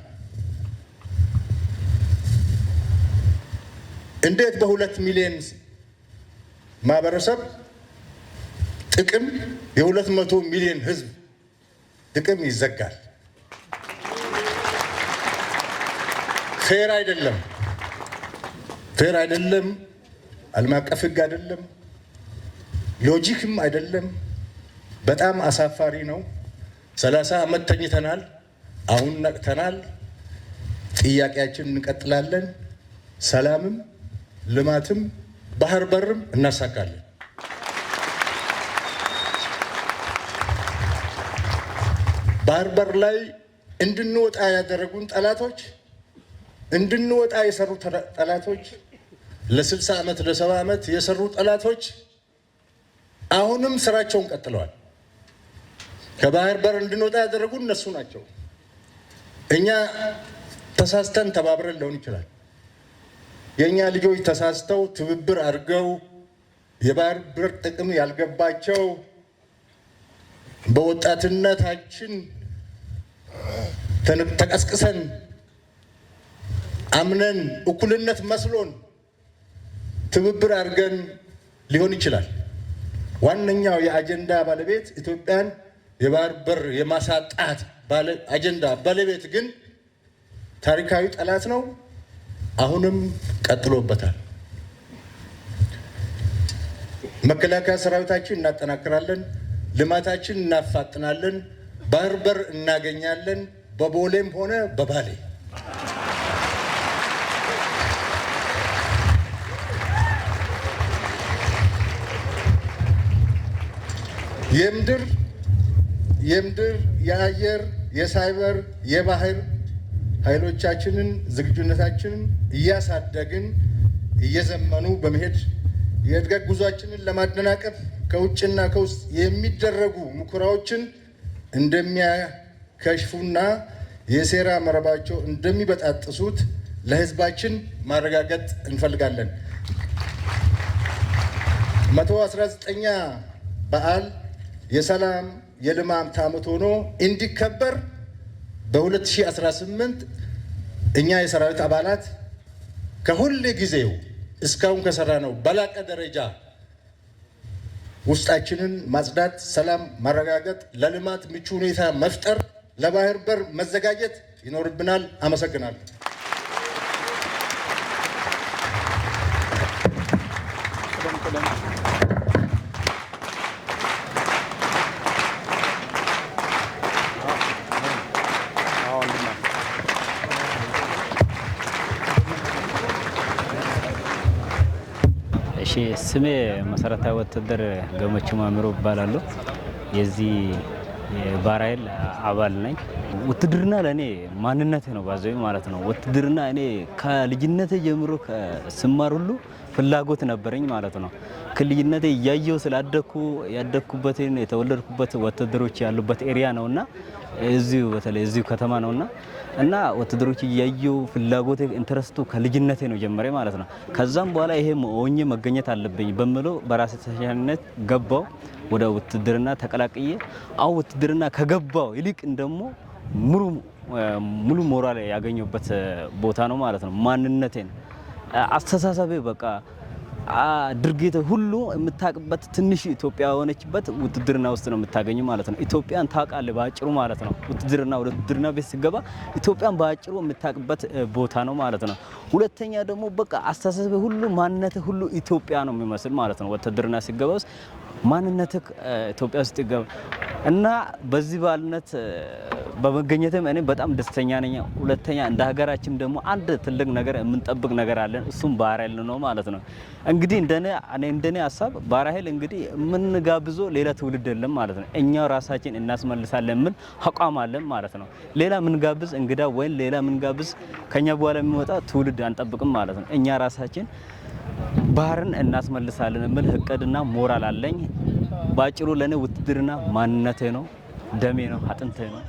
Speaker 7: እንዴት በ2 ሚሊዮን ማህበረሰብ ጥቅም የ200 ሚሊዮን ህዝብ ጥቅም ይዘጋል? ፌር አይደለም። ፌር አይደለም። ዓለም አቀፍ ህግ አይደለም። ሎጂክም አይደለም። በጣም አሳፋሪ ነው። 30 ዓመት ተኝተናል። አሁን ነቅተናል። ጥያቄያችን እንቀጥላለን። ሰላምም ልማትም ባህር በርም እናሳካለን። ባህር በር ላይ እንድንወጣ ያደረጉን ጠላቶች እንድንወጣ የሰሩ ጠላቶች ለ60 ዓመት ለ70 ዓመት የሰሩ ጠላቶች አሁንም ስራቸውን ቀጥለዋል። ከባህር በር እንድንወጣ ያደረጉን እነሱ ናቸው። እኛ ተሳስተን ተባብረን ሊሆን ይችላል። የእኛ ልጆች ተሳስተው ትብብር አድርገው የባህር በር ጥቅም ያልገባቸው በወጣትነታችን ተቀስቅሰን አምነን እኩልነት መስሎን ትብብር አድርገን ሊሆን ይችላል። ዋነኛው የአጀንዳ ባለቤት ኢትዮጵያን የባህር በር የማሳጣት አጀንዳ ባለቤት ግን ታሪካዊ ጠላት ነው። አሁንም ቀጥሎበታል። መከላከያ ሰራዊታችን እናጠናክራለን፣ ልማታችን እናፋጥናለን፣ ባህር በር እናገኛለን፣ በቦሌም ሆነ በባሌ። የምድር፣ የአየር፣ የሳይበር፣ የባህር ኃይሎቻችንን ዝግጁነታችንን እያሳደግን እየዘመኑ በመሄድ የእድገት ጉዟችንን ለማደናቀፍ ከውጭና ከውስጥ የሚደረጉ ሙከራዎችን እንደሚያከሽፉና የሴራ መረባቸው እንደሚበጣጥሱት ለሕዝባችን ማረጋገጥ እንፈልጋለን። 119ኛ በዓል የሰላም የልማት ዓመት ሆኖ እንዲከበር በ2018 እኛ የሰራዊት አባላት ከሁል ጊዜው እስካሁን ከሰራ ነው በላቀ ደረጃ ውስጣችንን ማጽዳት፣ ሰላም ማረጋገጥ፣ ለልማት ምቹ ሁኔታ መፍጠር፣ ለባህር በር መዘጋጀት ይኖርብናል። አመሰግናለሁ።
Speaker 17: ስሜ መሰረታዊ ወታደር ገመቹ ማምሮ እባላለሁ። የዚህ የባህር ኃይል አባል ነኝ። ውትድርና ለእኔ ማንነቴ ነው ባዘው ማለት ነው። ውትድርና እኔ ከልጅነቴ ጀምሮ ስማር ሁሉ ፍላጎት ነበረኝ ማለት ነው። ከልጅነቴ እያየሁ ስላደኩ ያደኩበትን የተወለድኩበት ወታደሮች ያሉበት ኤሪያ ነውና እዚሁ በተለይ እዚሁ ከተማ ነውና እና ወታደሮች እያየሁ ፍላጎቴ ኢንተረስቱ ከልጅነቴ ነው ጀመረ ማለት ነው። ከዛም በኋላ ይሄ ሆኜ መገኘት አለብኝ በሚለው በራሴ ተነሳሽነት ገባው ወደ ውትድርና ተቀላቅዬ። አው ውትድርና ከገባው ይልቅ ደግሞ ሙሉ ሞራል ያገኘበት ቦታ ነው ማለት ነው። ማንነቴን አስተሳሰቤ በቃ ድርጊት ሁሉ የምታውቅበት ትንሽ ኢትዮጵያ የሆነችበት ውትድርና ውስጥ ነው የምታገኘው ማለት ነው። ኢትዮጵያን ታውቃለህ ባጭሩ ማለት ነው። ውትድርና ወደ ውትድርና ቤት ሲገባ ኢትዮጵያን ባጭሩ የምታውቅበት ቦታ ነው ማለት ነው። ሁለተኛ ደግሞ በቃ አስተሳሰብ ሁሉ ማንነት ሁሉ ኢትዮጵያ ነው የሚመስል ማለት ነው። ውትድርና ሲገባ ውስጥ ማንነት ኢትዮጵያ ውስጥ ይገባ እና በዚህ ባልነት በመገኘትም እኔ በጣም ደስተኛ ነኝ። ሁለተኛ እንደ ሀገራችን ደግሞ አንድ ትልቅ ነገር የምንጠብቅ ነገር አለን። እሱም ባህር ኃይል ነው ማለት ነው። እንግዲህ እንደኔ ሀሳብ ባህር ኃይል እንግዲህ የምንጋብዞ ሌላ ትውልድ የለም ማለት ነው። እኛው ራሳችን እናስመልሳለን ምን አቋም አለን ማለት ነው። ሌላ ምንጋብዝ እንግዳ ወይም ሌላ ምንጋብዝ ከኛ በኋላ የሚወጣ ትውልድ አንጠብቅም ማለት ነው። እኛ ራሳችን ባህርን እናስመልሳለን ምን እቅድና ሞራል አለኝ። ባጭሩ ለኔ ውትድርና ማንነቴ ነው፣ ደሜ ነው፣ አጥንቴ ነው።